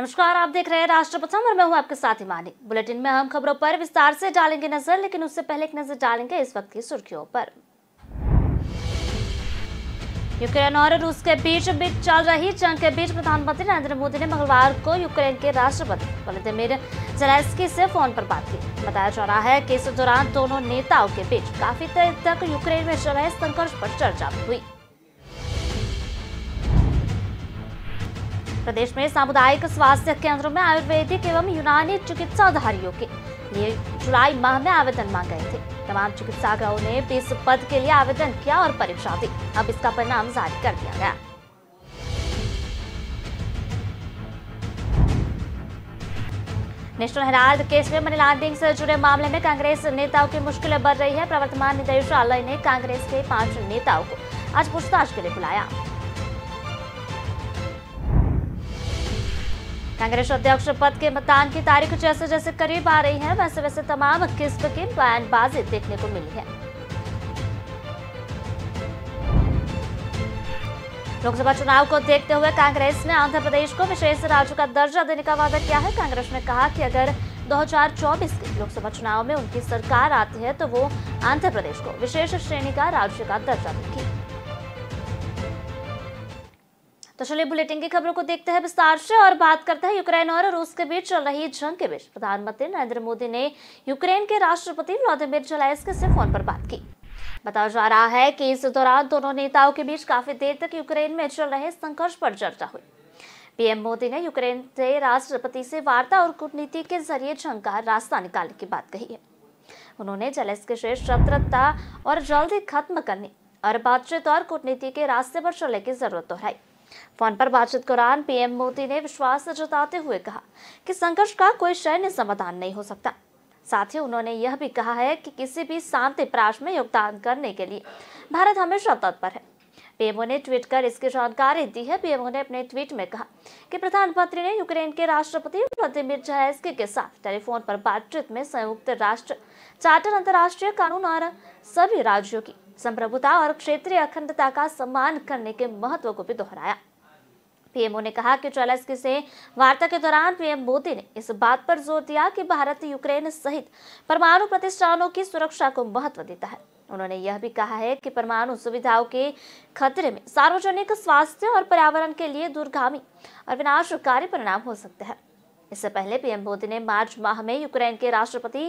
नमस्कार, आप देख रहे हैं राष्ट्र प्रथम और मैं हूं आपके साथ हिमानी। बुलेटिन में हम खबरों पर विस्तार से डालेंगे नजर, लेकिन उससे पहले एक नजर डालेंगे इस वक्त की सुर्खियों पर। यूक्रेन और रूस के बीच चल रही जंग के बीच प्रधानमंत्री नरेंद्र मोदी ने मंगलवार को यूक्रेन के राष्ट्रपति व्लादिमीर ज़ेलेंस्की से फोन पर बात की। बताया जा रहा है कि इस दौरान दोनों नेताओं के बीच काफी देर तक यूक्रेन में चल रहे संघर्ष पर चर्चा हुई। प्रदेश में सामुदायिक स्वास्थ्य केंद्रों में आयुर्वेदिक एवं यूनानी चिकित्साधारियों के लिए जुलाई माह में आवेदन मांगे गए थे। तमाम चिकित्सकों ने इस पद के लिए आवेदन किया और परीक्षा दी। अब इसका परिणाम जारी कर दिया गया। नेशनल हेराल्ड केस में मनी लॉन्ड्रिंग से जुड़े मामले में कांग्रेस नेताओं की मुश्किलें बढ़ रही है। प्रवर्तमान निदेशालय ने कांग्रेस के 5 नेताओं को आज पूछताछ के लिए बुलाया। कांग्रेस अध्यक्ष पद के मतदान की तारीख जैसे जैसे करीब आ रही है, वैसे वैसे तमाम किस्म की बयानबाजी देखने को मिली है। लोकसभा चुनाव को देखते हुए कांग्रेस ने आंध्र प्रदेश को विशेष राज्य का दर्जा देने का वादा किया है। कांग्रेस ने कहा कि अगर 2024 के लोकसभा चुनाव में उनकी सरकार आती है तो वो आंध्र प्रदेश को विशेष श्रेणी का राज्य का दर्जा देगी। तो चलिए बुलेटिन की खबरों को देखते हैं विस्तार से और बात करते हैं यूक्रेन और रूस के बीच चल रही जंग के बीच प्रधानमंत्री नरेंद्र मोदी ने यूक्रेन के राष्ट्रपति व्लादिमीर ज़ेलेंस्की से फोन पर बात की। बताया जा रहा है कि इस दौरान दोनों नेताओं के बीच काफी देर तक यूक्रेन में चल रहे संघर्ष पर चर्चा हुई। पीएम मोदी ने यूक्रेन के राष्ट्रपति से वार्ता और कूटनीति के जरिए जंग का रास्ता निकालने की बात कही है। उन्होंने ज़ेलेंस्की से सतर्कता और जल्दी खत्म करने और बातचीत और कूटनीति के रास्ते पर चलने की जरूरत दोहराई। फोन पर बातचीत के दौरान पीएम मोदी ने विश्वास जताते हुए कहा कि संघर्ष का कोई सैन्य समाधान नहीं हो सकता। साथ ही उन्होंने यह भी कहा है कि किसी भी शांति प्रयास में योगदान करने के लिए भारत हमेशा तत्पर है। पीएमओ ने ट्वीट कर इसकी जानकारी दी है। पीएमओ ने अपने ट्वीट में कहा कि प्रधानमंत्री ने यूक्रेन के राष्ट्रपति व्लादिमीर ज़ेलेंस्की के साथ टेलीफोन पर बातचीत में संयुक्त राष्ट्र चार्टर, अंतर्राष्ट्रीय कानून और सभी राज्यों की संप्रभुता और क्षेत्रीय अखंडता का सम्मान करने के महत्व को भी दोहराया। पीएमओ ने कहा कि ज़ेलेंस्की से वार्ता के दौरान पीएम मोदी ने इस बात पर जोर दिया कि भारत यूक्रेन सहित परमाणु प्रतिष्ठानों की सुरक्षा को महत्व देता है। उन्होंने यह भी कहा है कि परमाणु सुविधाओं के खतरे में सार्वजनिक स्वास्थ्य और पर्यावरण के लिए दूरगामी और विनाशकारी परिणाम हो सकते हैं। इससे पहले पीएम मोदी ने मार्च माह में यूक्रेन के राष्ट्रपति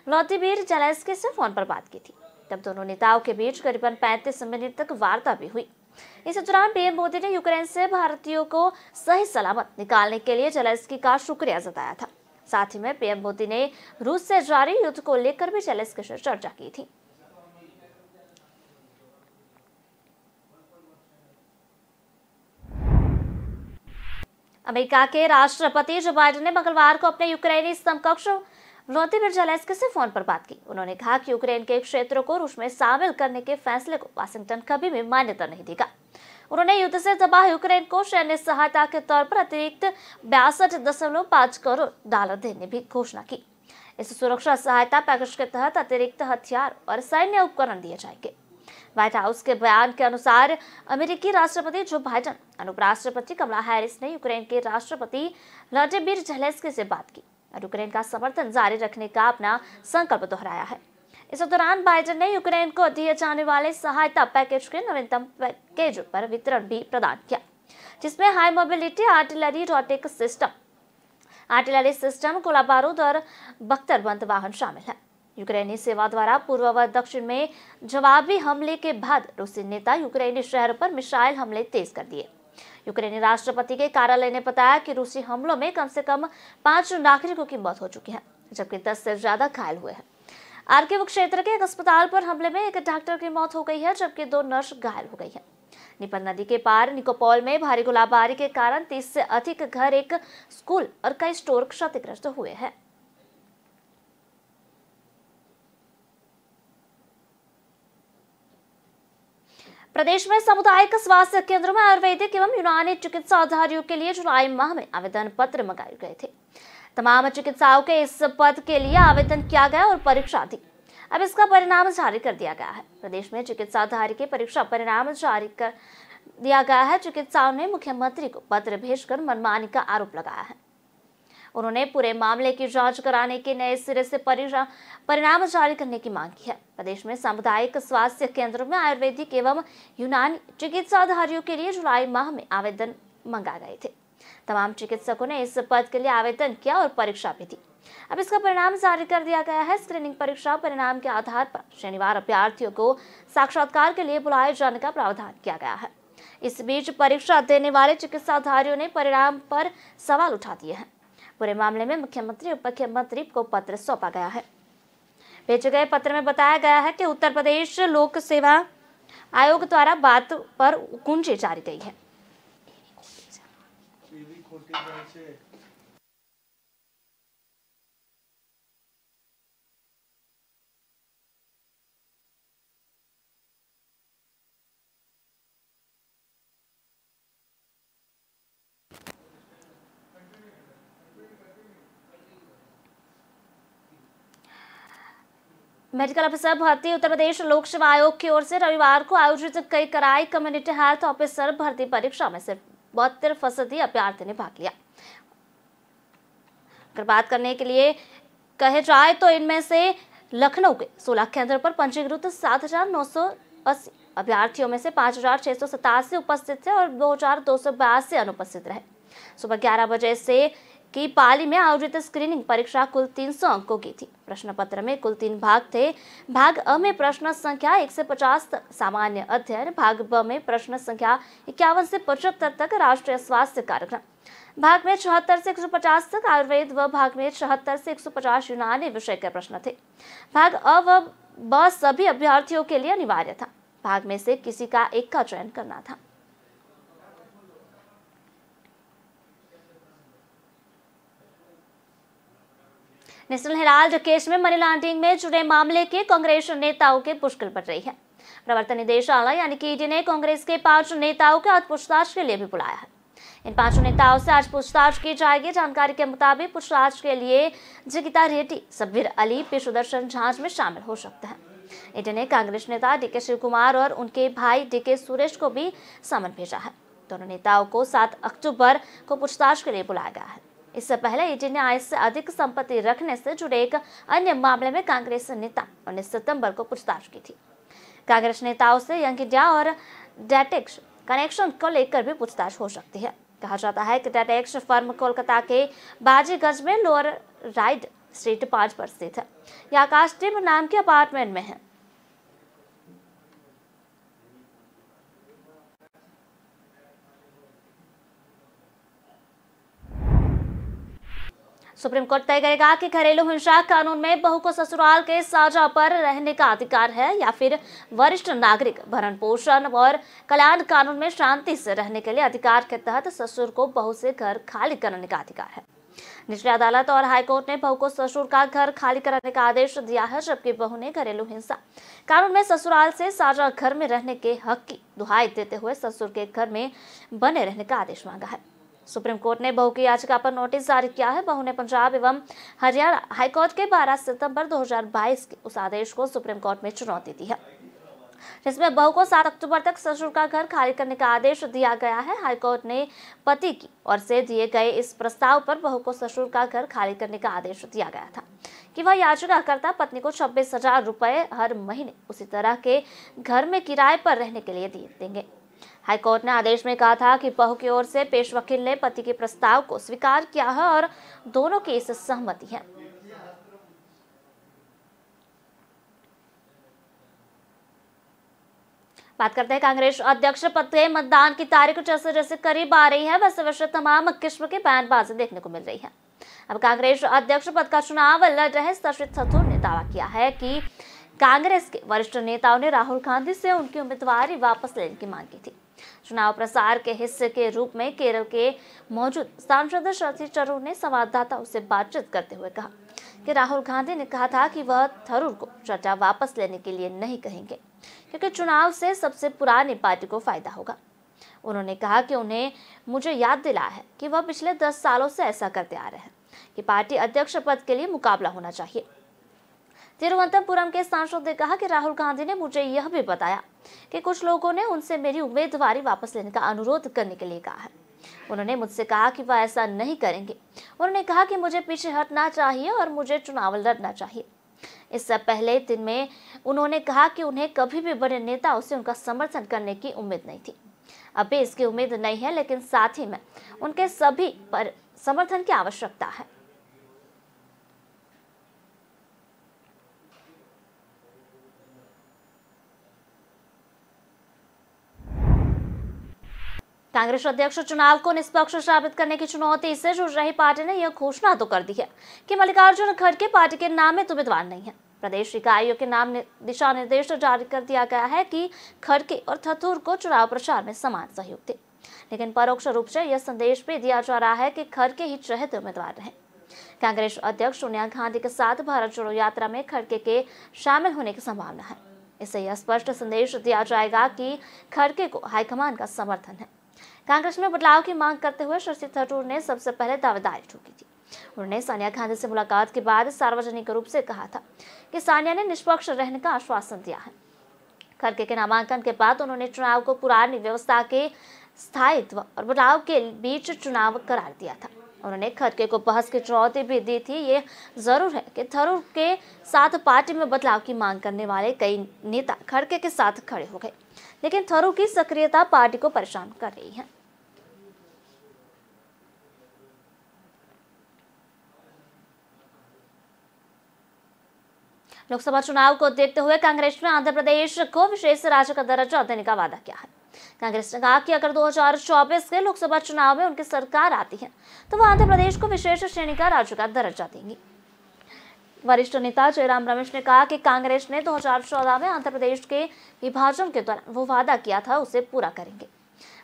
व्लादिमीर ज़ेलेंस्की से फोन पर बात की थी। तब दोनों नेताओं के बीच करीबन 35 मिनट तक वार्ता भी हुई। इस दौरान पीएम मोदी ने यूक्रेन से भारतीयों को सही सलामत निकालने के लिए ज़ेलेंस्की का शुक्रिया जताया था। साथ ही में पीएम मोदी ने रूस से जारी युद्ध को लेकर भी ज़ेलेंस्की से चर्चा की थी। अमेरिका के राष्ट्रपति जो बाइडेन ने मंगलवार को अपने यूक्रेनी समकक्ष व्लादिमीर ज़ेलेंस्की से फोन पर बात की। उन्होंने कहा कि यूक्रेन के क्षेत्रों को रूस में शामिल करने के फैसले को वाशिंगटन कभी भी मान्यता नहीं देगा। उन्होंने युद्ध से तबाह यूक्रेन को सैन्य सहायता के तौर पर अतिरिक्त 62.5 करोड़ डॉलर देने की घोषणा की। इस सुरक्षा सहायता पैकेज के तहत अतिरिक्त हथियार और सैन्य उपकरण दिए जाएंगे। व्हाइट हाउस के बयान के अनुसार अमेरिकी राष्ट्रपति जो बाइडेन, उपराष्ट्रपति कमला हैरिस ने यूक्रेन के राष्ट्रपति व्लादिमीर ज़ेलेंस्की से बात की और यूक्रेन का समर्थन जारी रखने का अपना संकल्प दोहराया है। इस दौरान बाइडेन ने यूक्रेन को दिए जाने वाले सहायता पैकेज के नवीनतम पैकेज पर वितरण भी प्रदान किया, जिसमें हाई मोबिलिटी आर्टिलरी रोटिक सिस्टम, आर्टिलरी सिस्टम, गोला बारूद और बख्तरबंद वाहन शामिल है। यूक्रेनी सेवा द्वारा पूर्व व दक्षिण में जवाबी हमले के बाद रूसी नेता यूक्रेनी शहरों पर मिसाइल हमले तेज कर दिए। यूक्रेनी राष्ट्रपति के कार्यालय ने बताया कि रूसी हमलों में कम से कम 5 नागरिकों की मौत हो चुकी है, जबकि 10 से ज्यादा घायल हुए हैं। आर्किव क्षेत्र के एक अस्पताल पर हमले में एक डॉक्टर की मौत हो गई है, जबकि 2 नर्स घायल हो गई है। निपल नदी के पार निकोपोल में भारी गोलाबारी के कारण 30 से अधिक घर, एक स्कूल और कई स्टोर क्षतिग्रस्त हुए हैं। प्रदेश में सामुदायिक स्वास्थ्य केंद्रों में आयुर्वेदिक एवं यूनानी चिकित्साधारियों के लिए जुलाई माह में आवेदन पत्र मंगाए गए थे। तमाम चिकित्साओं के इस पद के लिए आवेदन किया गया और परीक्षा दी। अब इसका परिणाम जारी कर दिया गया है। प्रदेश में चिकित्साधारी के परीक्षा परिणाम जारी कर दिया गया है। चिकित्साओं ने मुख्यमंत्री को पत्र भेजकर मनमानी का आरोप लगाया है। उन्होंने पूरे मामले की जांच कराने के नए सिरे से परिणाम जारी करने की मांग की है। प्रदेश में सामुदायिक स्वास्थ्य केंद्रों में आयुर्वेदिक एवं यूनानी चिकित्साधारियों के लिए जुलाई माह में आवेदन मंगा गए थे। तमाम चिकित्सकों ने इस पद के लिए आवेदन किया और परीक्षा भी दी। अब इसका परिणाम जारी कर दिया गया है। स्क्रीनिंग परीक्षा परिणाम के आधार पर शनिवार अभ्यर्थियों को साक्षात्कार के लिए बुलाए जाने का प्रावधान किया गया है। इस बीच परीक्षा देने वाले चिकित्साधारियों ने परिणाम पर सवाल उठा दिए हैं। पूरे मामले में मुख्यमंत्री उप मुख्यमंत्री को पत्र सौंपा गया है। भेजे गए पत्र में बताया गया है कि उत्तर प्रदेश लोक सेवा आयोग द्वारा बात पर कुंजी जारी गई है। मेडिकल अफसर भर्ती उत्तर प्रदेश लोक सेवा आयोग की ओर से रविवार को आयोजित कई कराई कम्युनिटी हेल्थ ऑफिसर भर्ती परीक्षा में सिर्फ 72% अभ्यर्थी ने भाग लिया। अगर बात करने के लिए कहे जाए तो इनमें से लखनऊ के 16 केंद्र पर पंजीकृत 7,980 अभ्यर्थियों में से 5,687 उपस्थित थे और 2,282 अनुपस्थित रहे। सुबह 11 बजे से की पाली में आयोजित स्क्रीनिंग परीक्षा कुल 300 अंकों की थी। प्रश्न पत्र में कुल 3 भाग थे। भाग अ में प्रश्न संख्या 1 से 50 तक सामान्य अध्ययन, भाग ब में प्रश्न संख्या 51 से 75 तक राष्ट्रीय स्वास्थ्य कार्यक्रम, भाग में 76 से 150 तक आयुर्वेद व भाग में 76 से 150 यूनानी विषय के प्रश्न थे। भाग अ व ब सभी अभ्यर्थियों के लिए अनिवार्य था। भाग में से किसी का एक का चयन करना था। नेशनल हेराल्ड केस में मनी लॉन्ड्रिंग में जुड़े मामले के कांग्रेस नेताओं के मुश्किल बढ़ रही है। प्रवर्तन निदेशालय यानी कि ईडी ने कांग्रेस के 5 नेताओं को आज पूछताछ के लिए भी बुलाया है। इन 5 नेताओं से आज पूछताछ की जाएगी। जानकारी के मुताबिक पूछताछ के लिए जगिता रेड्डी, सब्बीर अली, पी सुदर्शन जांच में शामिल हो सकते हैं। ईडी ने कांग्रेस नेता डीके शिव कुमार और उनके भाई डीके सुरेश को भी समन भेजा है। दोनों नेताओं को 7 अक्टूबर को पूछताछ के लिए बुलाया गया है। इससे पहले ईडी ने आय से अधिक संपत्ति रखने से जुड़े एक अन्य मामले में कांग्रेस नेता 19 सितंबर को पूछताछ की थी। कांग्रेस नेताओं से यंग इंडिया और डेटेक्स कनेक्शन को लेकर भी पूछताछ हो सकती है। कहा जाता है कि डेटेक्स फर्म कोलकाता के बाजीगंज में लोअर राइड स्ट्रीट 5 पर स्थित है। यह आकाश टिम नाम के अपार्टमेंट में है। सुप्रीम कोर्ट तय करेगा कि घरेलू हिंसा कानून में बहू को ससुराल के साझा पर रहने का अधिकार है या फिर वरिष्ठ नागरिक भरण पोषण और कल्याण कानून में शांति से रहने के लिए अधिकार के तहत ससुर को बहू से घर खाली करने का अधिकार है। निचली अदालत और हाईकोर्ट ने बहू को ससुर का घर खाली कराने का आदेश दिया है, जबकि बहू ने घरेलू हिंसा कानून में ससुराल से साझा घर में रहने के हक की दुहाई देते हुए ससुर के घर में बने रहने का आदेश मांगा है। सुप्रीम कोर्ट ने बहू की याचिका पर नोटिस जारी किया है। बहू ने पंजाब एवं हरियाणा हाईकोर्ट के 12 सितंबर 2022 के उस आदेश को सुप्रीम कोर्ट में चुनौती दी है, जिसमें बहू को 7 अक्टूबर तक ससुर का घर खाली करने का आदेश दिया गया है। हाईकोर्ट ने पति की ओर से दिए गए इस प्रस्ताव पर बहू को ससुर का घर खाली करने का आदेश दिया गया था कि वह याचिकाकर्ता पत्नी को 26,000 रुपए हर महीने उसी तरह के घर में किराए पर रहने के लिए देंगे। हाईकोर्ट ने आदेश में कहा था कि बहू की ओर से पेश वकील ने पति के प्रस्ताव को स्वीकार किया है और दोनों की इस सहमति है। बात करते हैं कांग्रेस अध्यक्ष पद के मतदान की तारीख जैसे जैसे करीब आ रही है वैसे वैसे तमाम किस्म की बयानबाजी देखने को मिल रही है। अब कांग्रेस अध्यक्ष पद का चुनाव लड़ रहे शशि थरूर ने दावा किया है कि कांग्रेस के वरिष्ठ नेताओं ने राहुल गांधी से उनकी उम्मीदवारी वापस लेने की मांग की थी। चुनाव प्रसार के हिस्से के रूप में केरल के मौजूद सांसद शशि थरूर ने संवाददाताओं से बातचीत करते हुए कहा कि राहुल गांधी ने कहा था कि वह थरूर को चर्चा वापस लेने के लिए नहीं कहेंगे, क्योंकि चुनाव से सबसे पुरानी पार्टी को फायदा होगा। उन्होंने कहा कि उन्हें मुझे याद दिलाया है कि वह पिछले 10 सालों से ऐसा करते आ रहे हैं कि पार्टी अध्यक्ष पद के लिए मुकाबला होना चाहिए। तिरुवनंतपुरम के सांसद ने कहा कि राहुल गांधी ने मुझे यह भी बताया कि कुछ लोगों ने उनसे मेरी उम्मीदवारी वापस लेने का अनुरोध करने के लिए कहा है। उन्होंने मुझसे कहा कि वह ऐसा नहीं करेंगे। उन्होंने कहा कि मुझे पीछे हटना चाहिए और मुझे चुनाव लड़ना चाहिए। इससे पहले दिन में उन्होंने कहा कि उन्हें कभी भी बड़े नेताओं से उनका समर्थन करने की उम्मीद नहीं थी। अब भी इसकी उम्मीद नहीं है, लेकिन साथ ही में उनके सभी पर समर्थन की आवश्यकता है। कांग्रेस अध्यक्ष चुनाव को निष्पक्ष साबित करने की चुनौती से जूझ रही पार्टी ने यह घोषणा तो कर दी है कि मल्लिकार्जुन खड़गे पार्टी के नामित उम्मीदवार नहीं है। प्रदेश इकाइयों के नाम दिशा निर्देश जारी कर दिया गया है कि खड़गे और थरूर को चुनाव प्रचार में समान सहयोग दे, लेकिन परोक्ष रूप से यह संदेश भी दिया जा रहा है कि खड़गे ही चहेते उम्मीदवार रहे। कांग्रेस अध्यक्ष सोनिया गांधी के साथ भारत जोड़ो यात्रा में खड़गे के शामिल होने की संभावना है। इससे यह स्पष्ट संदेश दिया जाएगा कि खड़गे को हाईकमान का समर्थन है। कांग्रेस में बदलाव की मांग करते हुए शशि थरूर ने सबसे पहले दावेदारी ठोकी थी। उन्होंने सोनिया गांधी से मुलाकात के बाद सार्वजनिक रूप से कहा था कि सोनिया ने निष्पक्ष रहने का आश्वासन दिया है। खड़गे के नामांकन के बाद उन्होंने चुनाव को पुरानी व्यवस्था के स्थायित्व और बदलाव के बीच चुनाव करार दिया था। उन्होंने खड़गे को बहस की चुनौती भी दी थी। ये जरूर है कि थरूर के साथ पार्टी में बदलाव की मांग करने वाले कई नेता खड़गे के साथ खड़े हो गए, लेकिन थरूर की सक्रियता पार्टी को परेशान कर रही है। लोकसभा चुनाव को देखते हुए कांग्रेस ने आंध्र प्रदेश को विशेष राज्य का दर्जा देने का वादा किया है। कांग्रेस ने कहा कि अगर 2024 के लोकसभा चुनाव में उनकी सरकार आती है तो वह आंध्र प्रदेश को विशेष श्रेणी का राज्य का दर्जा देंगी। वरिष्ठ नेता जयराम रमेश ने कहा कि कांग्रेस ने 2014 में आंध्र प्रदेश के विभाजन के दौरान वो वादा किया था उसे पूरा करेंगे।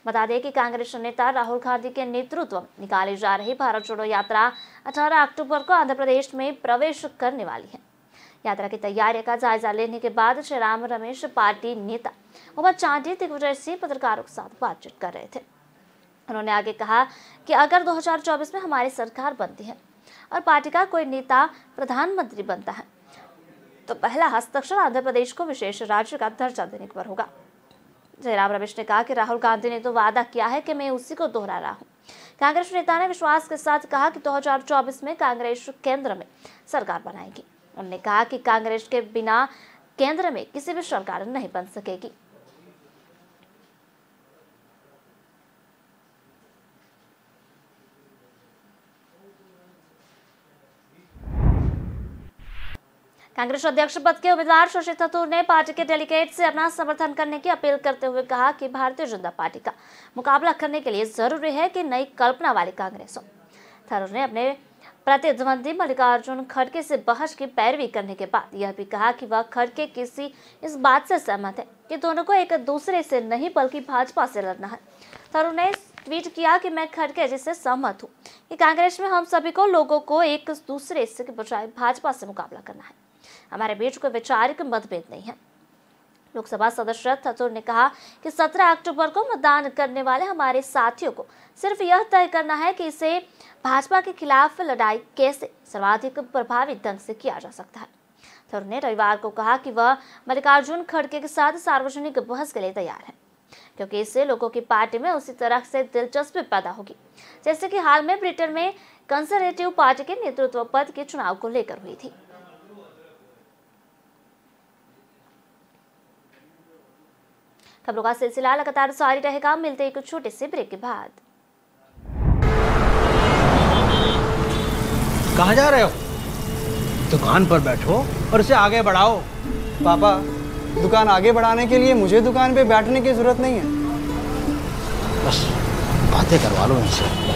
बता दें कि कांग्रेस नेता राहुल गांधी के नेतृत्व में निकाली जा रही भारत जोड़ो यात्रा 18 अक्टूबर को आंध्र प्रदेश में प्रवेश करने वाली है। यात्रा की तैयारी का जायजा लेने के बाद जयराम रमेश पार्टी नेता उमा चांडी दिग्विजय सिंह पत्रकारों के साथ बातचीत कर रहे थे। उन्होंने आगे कहा कि अगर 2024 में हमारी सरकार बनती है और पार्टी का कोई नेता प्रधानमंत्री बनता है तो पहला हस्ताक्षर आंध्र प्रदेश को विशेष राज्य का दर्जा देने पर होगा। जयराम रमेश ने कहा कि राहुल गांधी ने तो वादा किया है कि मैं उसी को दोहरा रहा हूँ। कांग्रेस नेता ने विश्वास के साथ कहा कि 2024 में कांग्रेस केंद्र में सरकार बनाएगी। उन्होंने कहा कि कांग्रेस के बिना केंद्र में किसी भी सरकार नहीं बन सकेगी। कांग्रेस अध्यक्ष पद के उम्मीदवार शशि थरूर ने पार्टी के डेलीगेट से अपना समर्थन करने की अपील करते हुए कहा कि भारतीय जनता पार्टी का मुकाबला करने के लिए जरूरी है कि नई कल्पना वाली कांग्रेस हो। थरूर ने अपने प्रतिद्वंदी मल्लिकार्जुन खड़गे से बहस की पैरवी करने के बाद यह भी कहा कि वह खड़गे किसी इस बात से सहमत है कि दोनों को एक दूसरे से नहीं बल्कि भाजपा से लड़ना है। थरूर ने ट्वीट किया कि मैं खड़गे जी से सहमत हूँ कि कांग्रेस में हम सभी को लोगों को एक दूसरे से बजाय भाजपा से मुकाबला करना है। हमारे बीच कोई वैचारिक मतभेद नहीं है। लोकसभा सदस्य थरूर ने कहा कि 17 अक्टूबर को मतदान करने वाले हमारे साथियों को सिर्फ यह तय करना है कि इसे भाजपा के खिलाफ लड़ाई कैसे सर्वाधिक प्रभावी ढंग से किया जा सकता है। थरूर ने रविवार को कहा कि वह मल्लिकार्जुन खड़गे के साथ सार्वजनिक बहस के लिए तैयार है, क्योंकि इससे लोगों की पार्टी में उसी तरह से दिलचस्पी पैदा होगी जैसे कि हाल में ब्रिटेन में कंजर्वेटिव पार्टी के नेतृत्व पद के चुनाव को लेकर हुई थी। खबरों का सिलसिला लगातार जारी रहेगा। मिलते एक छोटे से ब्रेक के बाद। कहाँ जा रहे हो? दुकान पर बैठो और इसे आगे बढ़ाओ। पापा, दुकान आगे बढ़ाने के लिए मुझे दुकान पे बैठने की जरूरत नहीं है। बस बातें करवा लो इनसे।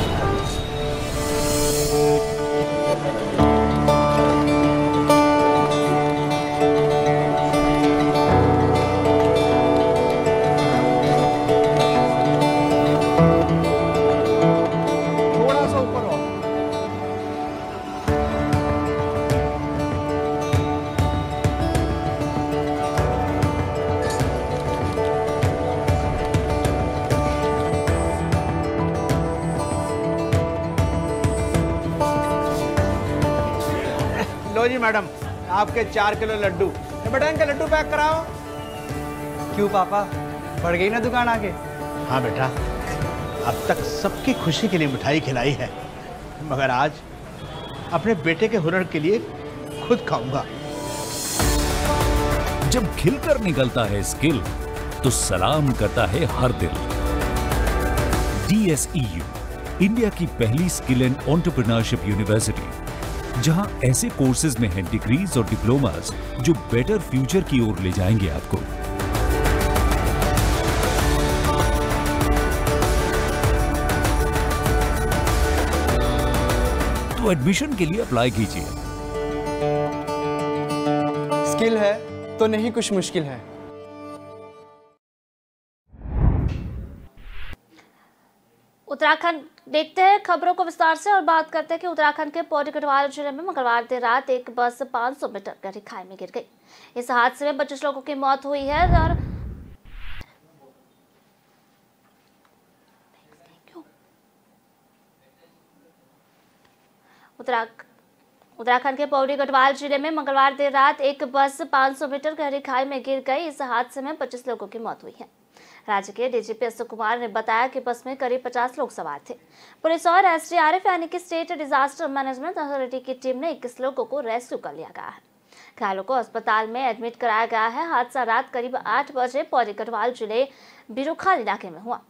लो जी मैडम, आपके 4 किलो लड्डू। बेटा इनके लड्डू पैक कराओ। क्यों पापा, बढ़ गई ना दुकान आगे? हाँ बेटा, अब तक सबकी खुशी के लिए मिठाई खिलाई है, मगर आज अपने बेटे के हुनर के लिए खुद खाऊंगा। जब खिलकर निकलता है स्किल तो सलाम करता है हर दिल। DSEU, इंडिया की पहली स्किल एंड एंटरप्रेन्योरशिप यूनिवर्सिटी, जहां ऐसे कोर्सेज में हैं डिग्रीज और डिप्लोमास जो बेटर फ्यूचर की ओर ले जाएंगे आपको। तो एडमिशन के लिए अप्लाई कीजिए। स्किल है तो नहीं कुछ मुश्किल है। उत्तराखंड देखते हैं खबरों को विस्तार से और बात करते हैं कि उत्तराखंड के पौड़ी गढ़वाल जिले में मंगलवार देर रात एक बस 500 मीटर गहरी खाई में गिर गई। इस हादसे में 25 लोगों की मौत हुई है और उत्तराखंड के पौड़ी गढ़वाल जिले में मंगलवार देर रात एक बस 500 मीटर गहरी खाई में गिर गई। इस हादसे में 25 लोगों की मौत हुई है। राज्य के DGP अशोक कुमार ने बताया कि बस में करीब 50 लोग सवार थे। पुलिस और SDRF यानी कि स्टेट डिजास्टर मैनेजमेंट अथॉरिटी की टीम ने 21 लोगों को रेस्क्यू कर लिया गया है। घायलों को अस्पताल में एडमिट कराया गया है। हादसा रात करीब 8 बजे पौड़ी गढ़वाल जिले बिरुखाल इलाके में हुआ।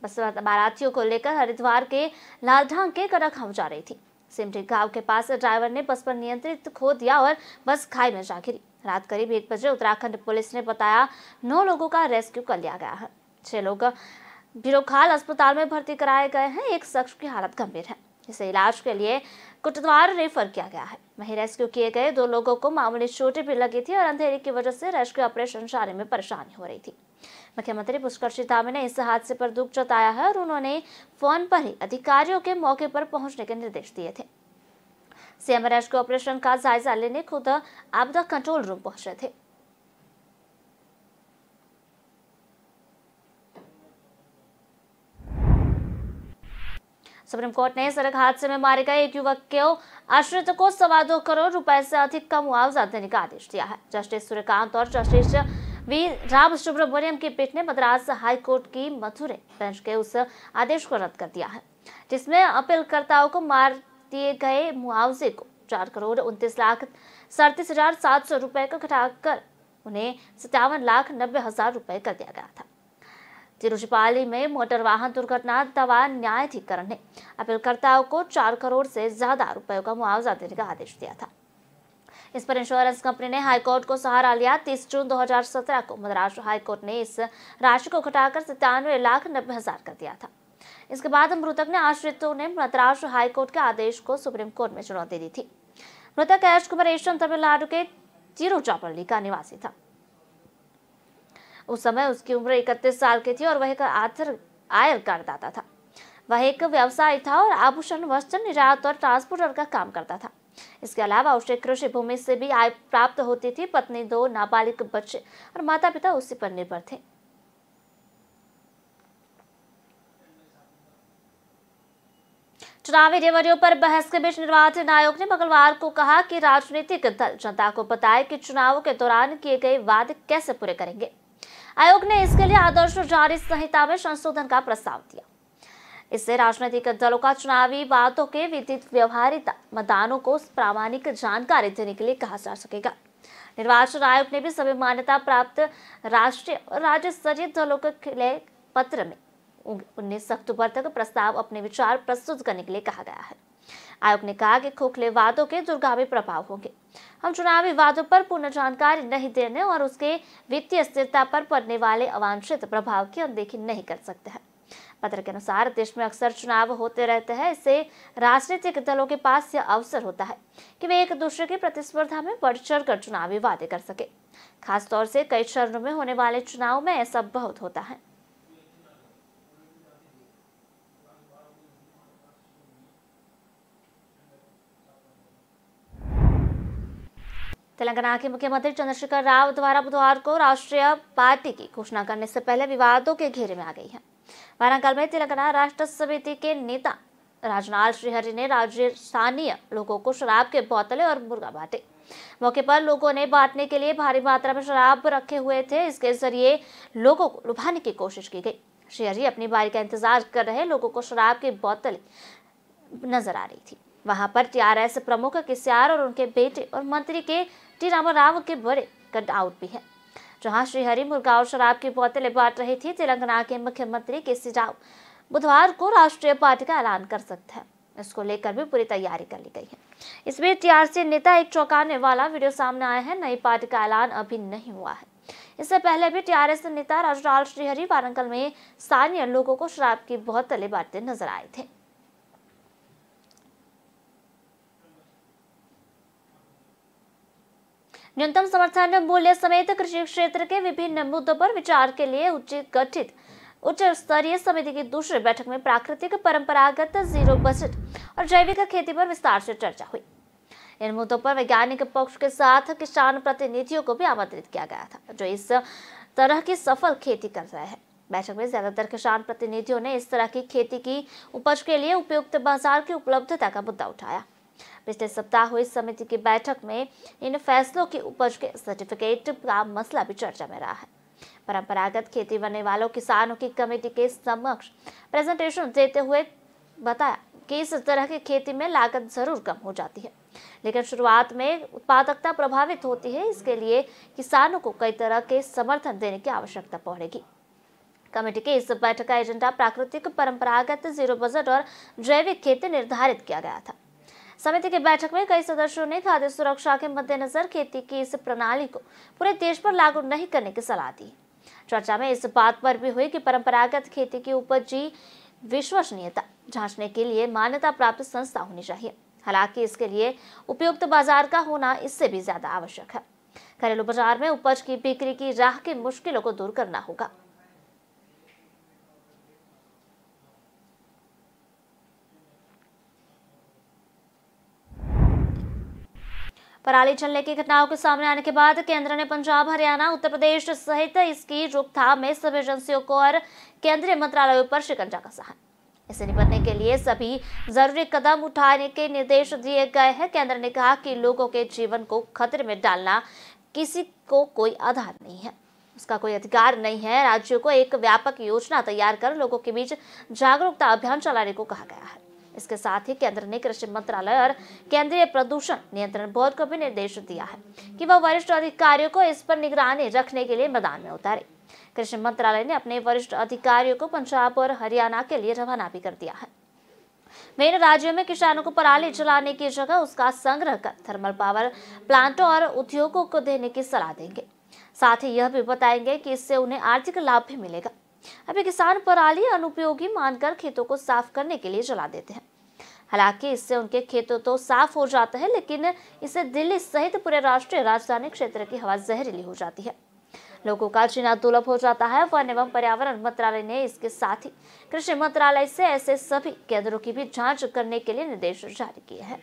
बस बारातियों को लेकर हरिद्वार के लालढांग के कड़ाखाम जा रही थी। सिमरी गांव के पास ड्राइवर ने बस पर नियंत्रित खो दिया और बस खाई में जा गिरी। रात करीब 1 बजे उत्तराखंड पुलिस ने बताया 9 लोगों का रेस्क्यू कर लिया गया है। 6 लोग बिरोखाल अस्पताल में भर्ती कराए गए हैं। एक शख्स की हालत गंभीर है, इसे इलाज के लिए कुटद्वार रेफर किया गया है। वहीं रेस्क्यू किए गए 2 लोगों को मामूली चोटें भी लगी थी और अंधेरे की वजह से रेस्क्यू ऑपरेशन जाने में परेशानी हो रही थी। मुख्यमंत्री पुष्कर सिंह धामी ने इस हादसे पर दुख जताया है और उन्होंने फोन पर ही अधिकारियों के मौके पर पहुंचने के निर्देश दिए थे। सीएम रेस्क्यू ऑपरेशन का जायजा लेने खुद आपदा कंट्रोल रूम पहुंचे थे। सुप्रीम कोर्ट ने सड़क हादसे में मारे गए एक युवक के आश्रित को 2.25 करोड़ रुपए से अधिक का मुआवजा देने का आदेश दिया है। जस्टिस सूर्यकांत और जस्टिस वी राम सुब्रमण्यम की पीठ ने मद्रास हाई कोर्ट की मथुरे बेंच के उस आदेश को रद्द कर दिया है, जिसमें अपीलकर्ताओं को मार दिए गए मुआवजे को 4,29,37,700 रुपए का घटाकर उन्हें 57,90,000 रुपए कर दिया गया था। तिरुचिरापल्ली में मोटर वाहन दुर्घटना दवा न्यायाधिकरण ने अपीलकर्ताओं को 4 करोड़ से ज्यादा रुपयों का मुआवजा देने का आदेश दिया था। इस पर इंश्योरेंस कंपनी ने हाईकोर्ट को सहारा लिया। 30 जून 2017 को मद्रास हाईकोर्ट ने इस राशि को घटाकर 97,90,000 कर दिया था। इसके बाद मृतक ने आश्रितों ने मद्रास हाईकोर्ट के आदेश को सुप्रीम कोर्ट में चुनौती दी थी। मृतक एच कुमारेशन तमिलनाडु के तिरुचिरापल्ली का निवासी था। उस समय उसकी उम्र 31 साल की थी और वह एक आयर करदाता था। वह एक व्यवसायी था और आभूषण, वस्त्र निर्यात और ट्रांसपोर्टर का काम करता था। इसके अलावा उसे कृषि भूमि से भी आय प्राप्त होती थी। पत्नी, 2 नाबालिग बच्चे और माता पिता उसी पर निर्भर थे। चुनावी रेवड़ियों पर बहस के बीच निर्वाचन आयोग ने मंगलवार को कहा कि राजनीतिक दल जनता को बताए कि चुनावों के दौरान किए गए वादे कैसे पूरे करेंगे। आयोग ने इसके लिए आदर्श जारी संहिता में संशोधन का प्रस्ताव दिया। इससे राजनीतिक दलों का चुनावी वादों के विधिक व्यवहारिता मतदानों को प्रामाणिक जानकारी देने के लिए कहा जा सकेगा। निर्वाचन आयोग ने भी सभी मान्यता प्राप्त राष्ट्रीय और राज्य स्तरीय दलों के लिए पत्र में 19 अक्टूबर तक प्रस्ताव अपने विचार प्रस्तुत करने के लिए कहा गया है। आयोग ने कहा कि खोखले वादों के दुर्गामी प्रभाव होंगे। हम चुनावी वादों पर पूर्ण जानकारी नहीं देने और उसके वित्तीय स्थिरता पर पड़ने वाले अवांछित प्रभाव की अनदेखी नहीं कर सकते हैं। पत्र के अनुसार देश में अक्सर चुनाव होते रहते हैं। इससे राजनीतिक दलों के पास यह अवसर होता है कि वे एक दूसरे की प्रतिस्पर्धा में बढ़ चढ़ कर चुनावी वादे कर सके। खासतौर से कई चरणों में होने वाले चुनाव में ऐसा बहुत होता है। तेलंगाना के मुख्यमंत्री चंद्रशेखर राव द्वारा बुधवार को राष्ट्रीय पार्टी की घोषणा करने से पहले विवादों के घेरे में आ गई है। वारंगल में तेलंगाना राष्ट्र समिति के नेता राजनाल श्रीहरि ने राज्य स्थानीय लोगों को शराब के बोतलें और मुर्गा बांटे। मौके पर लोगों ने बांटने के लिए भारी मात्रा में शराब रखे हुए थे। इसके जरिए लोगों को लुभाने की कोशिश की गई। श्रीहरि अपनी बारी का इंतजार कर रहे लोगों को शराब की बोतल नजर आ रही थी। वहां पर टीआरएस प्रमुख केसीआर और उनके बेटे और मंत्री के टी रामाराव के बड़े कटआउट भी है। जहां श्रीहरि मुर्गा और शराब की बोतलें बांट रही थी, तेलंगाना के मुख्यमंत्री केसी राव बुधवार को राष्ट्रीय पार्टी का ऐलान कर सकते हैं। इसको लेकर भी पूरी तैयारी कर ली गई है। इस बीच टीआरएस नेता एक चौंकाने वाला वीडियो सामने आया है। नई पार्टी का ऐलान अभी नहीं हुआ है। इससे पहले भी टीआरएस नेता राजलाल श्रीहरि वारंगल में स्थानीय लोगों को शराब की बोतलें बांटते नजर आए थे। न्यूनतम समर्थन मूल्य समेत कृषि क्षेत्र के विभिन्न मुद्दों पर विचार के लिए गठित उच्च स्तरीय समिति की दूसरी बैठक में प्राकृतिक, परंपरागत, जीरो बजट और जैविक खेती पर विस्तार से चर्चा हुई। इन मुद्दों पर वैज्ञानिक पक्ष के साथ किसान प्रतिनिधियों को भी आमंत्रित किया गया था, जो इस तरह की सफल खेती कर रहे हैं। बैठक में ज्यादातर किसान प्रतिनिधियों ने इस तरह की खेती की उपज के लिए उपयुक्त बाजार की उपलब्धता का मुद्दा उठाया। पिछले सप्ताह हुई समिति की बैठक में इन फैसलों की उपज के सर्टिफिकेट का मसला भी चर्चा में रहा है। परंपरागत खेती करने वालों किसानों की कमेटी के समक्ष प्रेजेंटेशन देते हुए बताया कि इस तरह की खेती में लागत जरूर कम हो जाती है, लेकिन शुरुआत में उत्पादकता प्रभावित होती है। इसके लिए किसानों को कई तरह के समर्थन देने की आवश्यकता पड़ेगी। कमेटी के इस बैठक का एजेंडा प्राकृतिक, परंपरागत, जीरो बजट और जैविक खेती निर्धारित किया गया था। समिति की बैठक में कई सदस्यों ने खाद्य सुरक्षा के मद्देनजर खेती की इस प्रणाली को पूरे देश पर लागू नहीं करने की सलाह दी। चर्चा में इस बात पर भी हुई कि परंपरागत खेती की उपजी विश्वसनीयता जांचने के लिए मान्यता प्राप्त संस्था होनी चाहिए। हालांकि इसके लिए उपयुक्त बाजार का होना इससे भी ज्यादा आवश्यक है। घरेलू बाजार में उपज की बिक्री की राह की मुश्किलों को दूर करना होगा। पराली जलने की घटनाओं के सामने आने के बाद केंद्र ने पंजाब, हरियाणा, उत्तर प्रदेश सहित इसकी रोकथाम में सभी एजेंसियों को और केंद्रीय मंत्रालयों पर शिकंजा कसा है। इससे निपटने के लिए सभी जरूरी कदम उठाने के निर्देश दिए गए हैं। केंद्र ने कहा कि लोगों के जीवन को खतरे में डालना किसी को कोई आधार नहीं है, उसका कोई अधिकार नहीं है। राज्यों को एक व्यापक योजना तैयार कर लोगों के बीच जागरूकता अभियान चलाने को कहा गया है। इसके साथ ही केंद्र ने कृषि मंत्रालय और केंद्रीय प्रदूषण नियंत्रण बोर्ड को भी निर्देश दिया है कि वह वरिष्ठ अधिकारियों को इस पर निगरानी रखने के लिए मैदान में उतारे। कृषि मंत्रालय ने अपने वरिष्ठ अधिकारियों को पंजाब और हरियाणा के लिए रवाना भी कर दिया है। वे इन राज्यों में किसानों को पराली जलाने की जगह उसका संग्रह कर थर्मल पावर प्लांटों और उद्योगों को देने की सलाह देंगे। साथ ही यह भी बताएंगे कि इससे उन्हें आर्थिक लाभ भी मिलेगा। अभी किसान पराली अनुपयोगी मानकर खेतों को साफ करने के लिए जला देते हैं। हालांकि इससे उनके खेतों तो साफ हो जाते हैं, लेकिन इससे दिल्ली सहित पूरे राष्ट्रीय राजधानी क्षेत्र की हवा जहरीली हो जाती है। लोगों का जीना दुर्लभ हो जाता है। वन एवं पर्यावरण मंत्रालय ने इसके साथ ही कृषि मंत्रालय से ऐसे सभी केंद्रों की भी जांच करने के लिए निर्देश जारी किए हैं।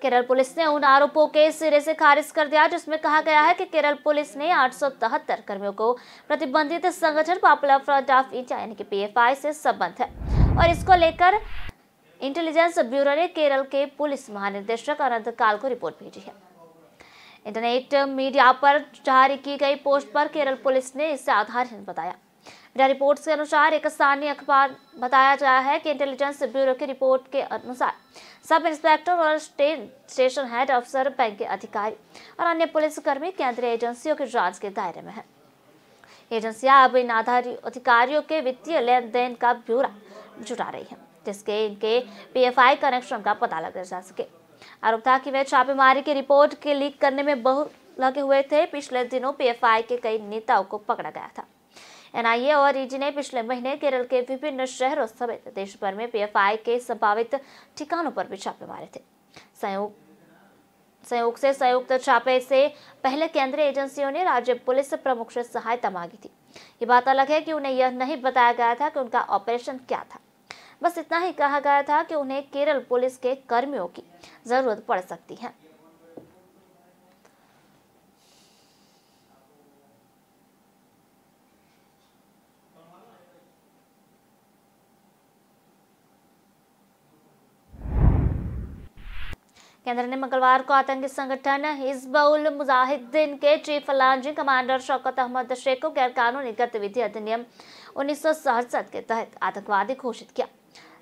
केरल पुलिस ने उन आरोपों के सिरे से खारिज कर दिया जिसमें कहा गया है कि केरल पुलिस ने 873 कर्मियों को प्रतिबंधित संगठन पॉपुलर फ्रंट ऑफ इंडिया यानी कि पीएफआई से संबंध है, और इसको लेकर इंटेलिजेंस ब्यूरो ने केरल के पुलिस महानिदेशक अनंत काल को रिपोर्ट भेजी है। इंटरनेट मीडिया पर जारी की गई पोस्ट पर केरल पुलिस ने इसे आधारहीन बताया। मीडिया रिपोर्ट्स के अनुसार एक स्थानीय अखबार बताया गया है कि इंटेलिजेंस ब्यूरो की रिपोर्ट के अनुसार सब इंस्पेक्टर और स्टेशन हेड अफसर, बैंक के अधिकारी और अन्य पुलिसकर्मी केंद्रीय एजेंसियों की जांच के दायरे में है। एजेंसियां अब इन अधिकारियों के वित्तीय लेन देन का ब्यौरा जुटा रही है, जिसके इनके पीएफआई कनेक्शन का पता लगाया जा सके। आरोप था कि वे छापेमारी की रिपोर्ट के लीक करने में बहुत लगे हुए थे। पिछले दिनों पीएफआई के कई नेताओं को पकड़ा गया था। एनआईए और ईडी ने पिछले महीने केरल के विभिन्न शहरों समेत देश भर में पीएफआई के संभावित ठिकानों पर भी छापे मारे थे। संयुक्त छापे से पहले केंद्रीय एजेंसियों ने राज्य पुलिस प्रमुख से सहायता मांगी थी। ये बात अलग है कि उन्हें यह नहीं बताया गया था कि उनका ऑपरेशन क्या था। बस इतना ही कहा गया था कि उन्हें केरल पुलिस के कर्मियों की जरूरत पड़ सकती है। केंद्र ने मंगलवार को आतंकी संगठन हिजबुल मुजाहिदीन के chief launching commander Shaukat Ahmad Sheikh को गैरकानूनी गतिविधि अधिनियम 1967 के तहत आतंकवादी घोषित किया।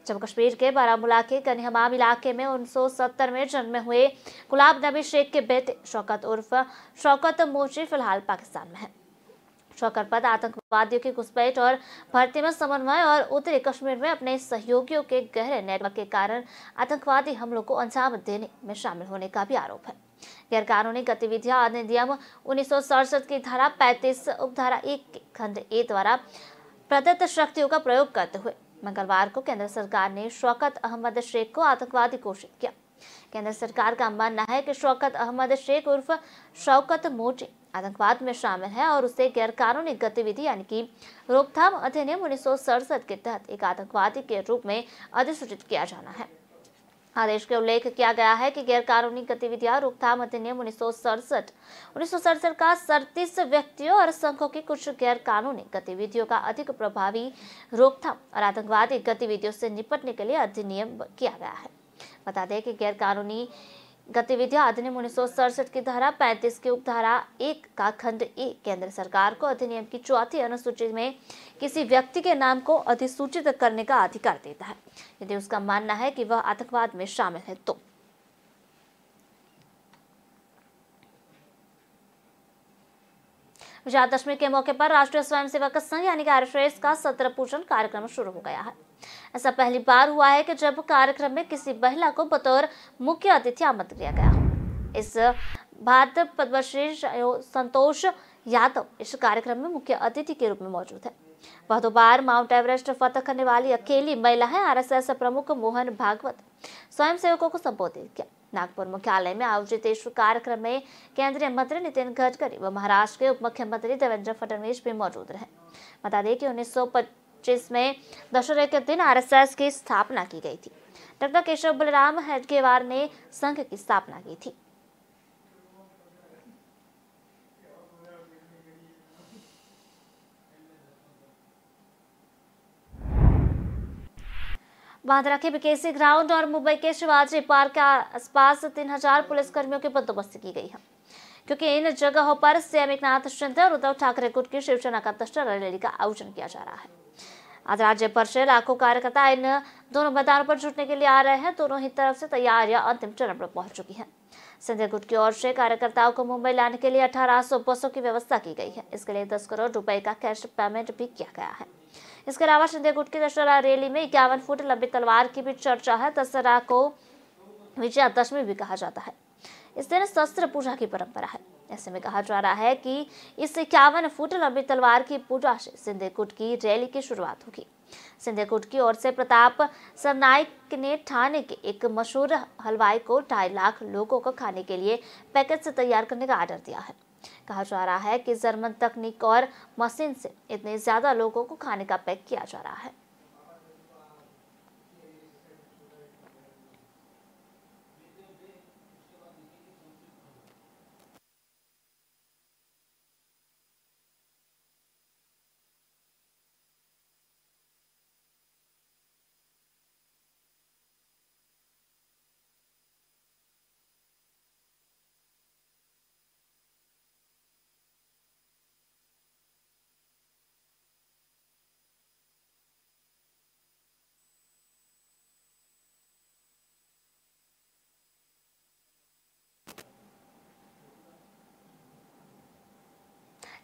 जम्मू कश्मीर के बारामूला के गनीहमाम इलाके में 1970 में जन्मे हुए गुलाब नबी शेख के बेटे शौकत उर्फ शौकत मोची फिलहाल पाकिस्तान में है। शौकत पर आतंकवादियों की घुसपैठ और भर्ती में समन्वय और उत्तरी कश्मीर में अपने सहयोगियों के गहरे नेटवर्क के कारण आतंकवादी हमलों को अंजाम देने में शामिल होने का भी आरोप है। गैरकानूनी गतिविधियां अधिनियम 1967 की धारा 35 उपधारा 1 के खंड ए द्वारा प्रदत्त शक्तियों का प्रयोग करते हुए मंगलवार को केंद्र सरकार ने शौकत अहमद शेख को आतंकवादी घोषित किया। केंद्र सरकार का मानना है कि शौकत अहमद शेख उर्फ शौकत मोची आतंकवाद में शामिल है और उसे गैरकानूनी गतिविधि यानी कि रोकथाम अधिनियम 1967 के तहत एक आतंकवादी के रूप में अधिसूचित किया जाना है। आदेश के उल्लेख किया गया है कि गैरकानूनी गतिविधियां रोकथाम अधिनियम 1967 का 37 व्यक्तियों और संघों की कुछ गैरकानूनी गतिविधियों का अधिक प्रभावी रोकथाम और आतंकवादी गतिविधियों से निपटने के लिए अधिनियम किया गया है। बता दें कि गैरकानूनी गतिविधियां अधिनियम 1967 की धारा 35 की उपधारा 1 का खंड ए केंद्र सरकार को अधिनियम की 4थी अनुसूची में किसी व्यक्ति के नाम को अधिसूचित करने का अधिकार देता है यदि उसका मानना है कि वह आतंकवाद में शामिल है तो। विजयादशमी के मौके पर राष्ट्रीय स्वयंसेवक संघ यानी कि RSS का सत्र पूजन कार्यक्रम शुरू हो गया है। ऐसा पहली बार हुआ है कि जब कार्यक्रम में किसी महिला को बतौर मुख्य अतिथि आमंत्रित किया गया। इस बात पद्मश्री संतोष यादव इस कार्यक्रम में मुख्य अतिथि के रूप में मौजूद है। वह 2 बार माउंट एवरेस्ट फतह करने वाली अकेली महिला है। RSS प्रमुख मोहन भागवत स्वयंसेवकों को संबोधित किया। नागपुर मुख्यालय में आयोजित इस कार्यक्रम में केंद्रीय मंत्री नितिन गडकरी व महाराष्ट्र के उप मुख्यमंत्री देवेंद्र फडणवीस भी मौजूद रहे। बता दें कि 1925 में दशहरे के दिन RSS की स्थापना की गई थी। डॉक्टर केशव बलराम हेडगेवार ने संघ की स्थापना की थी। बांद्रा के बीकेसी ग्राउंड और मुंबई के शिवाजी पार्क के आसपास 3000 पुलिसकर्मियों की बंदोबस्ती की गई है क्योंकि इन जगहों पर सीएम एकनाथ शिंदे और उद्धव ठाकरे गुट की शिवसेना का दशहरा रैली का आयोजन किया जा रहा है। आज राज्य भर से लाखों कार्यकर्ता इन दोनों मैदानों पर जुटने के लिए आ रहे हैं। दोनों ही तरफ से तैयारियां अंतिम चरण पर पहुंच चुकी हैं। शिंदे गुट की ओर से कार्यकर्ताओं को मुंबई लाने के लिए 1800 बसों की व्यवस्था की गई है। इसके लिए 10 करोड़ रुपए का कैश पेमेंट भी किया गया है। इसके अलावा शिंदे गुट की दशहरा रैली में 51 फुट लंबी तलवार की भी चर्चा है। दशहरा को विजयादशमी भी कहा जाता है। इस दिन शस्त्र पूजा की परंपरा है। ऐसे में कहा जा रहा है कि इस 51 फुट लंबी तलवार की पूजा से शिंदे गुट की रैली की शुरुआत होगी। शिंदे गुट की ओर से प्रताप सरनाइक ने ठाणे के एक मशहूर हलवाई को 2.5 लाख लोगों को खाने के लिए पैकेज से तैयार करने का ऑर्डर दिया है। कहा जा रहा है कि जर्मन तकनीक और मशीन से इतने ज्यादा लोगों को खाने का पैक किया जा रहा है।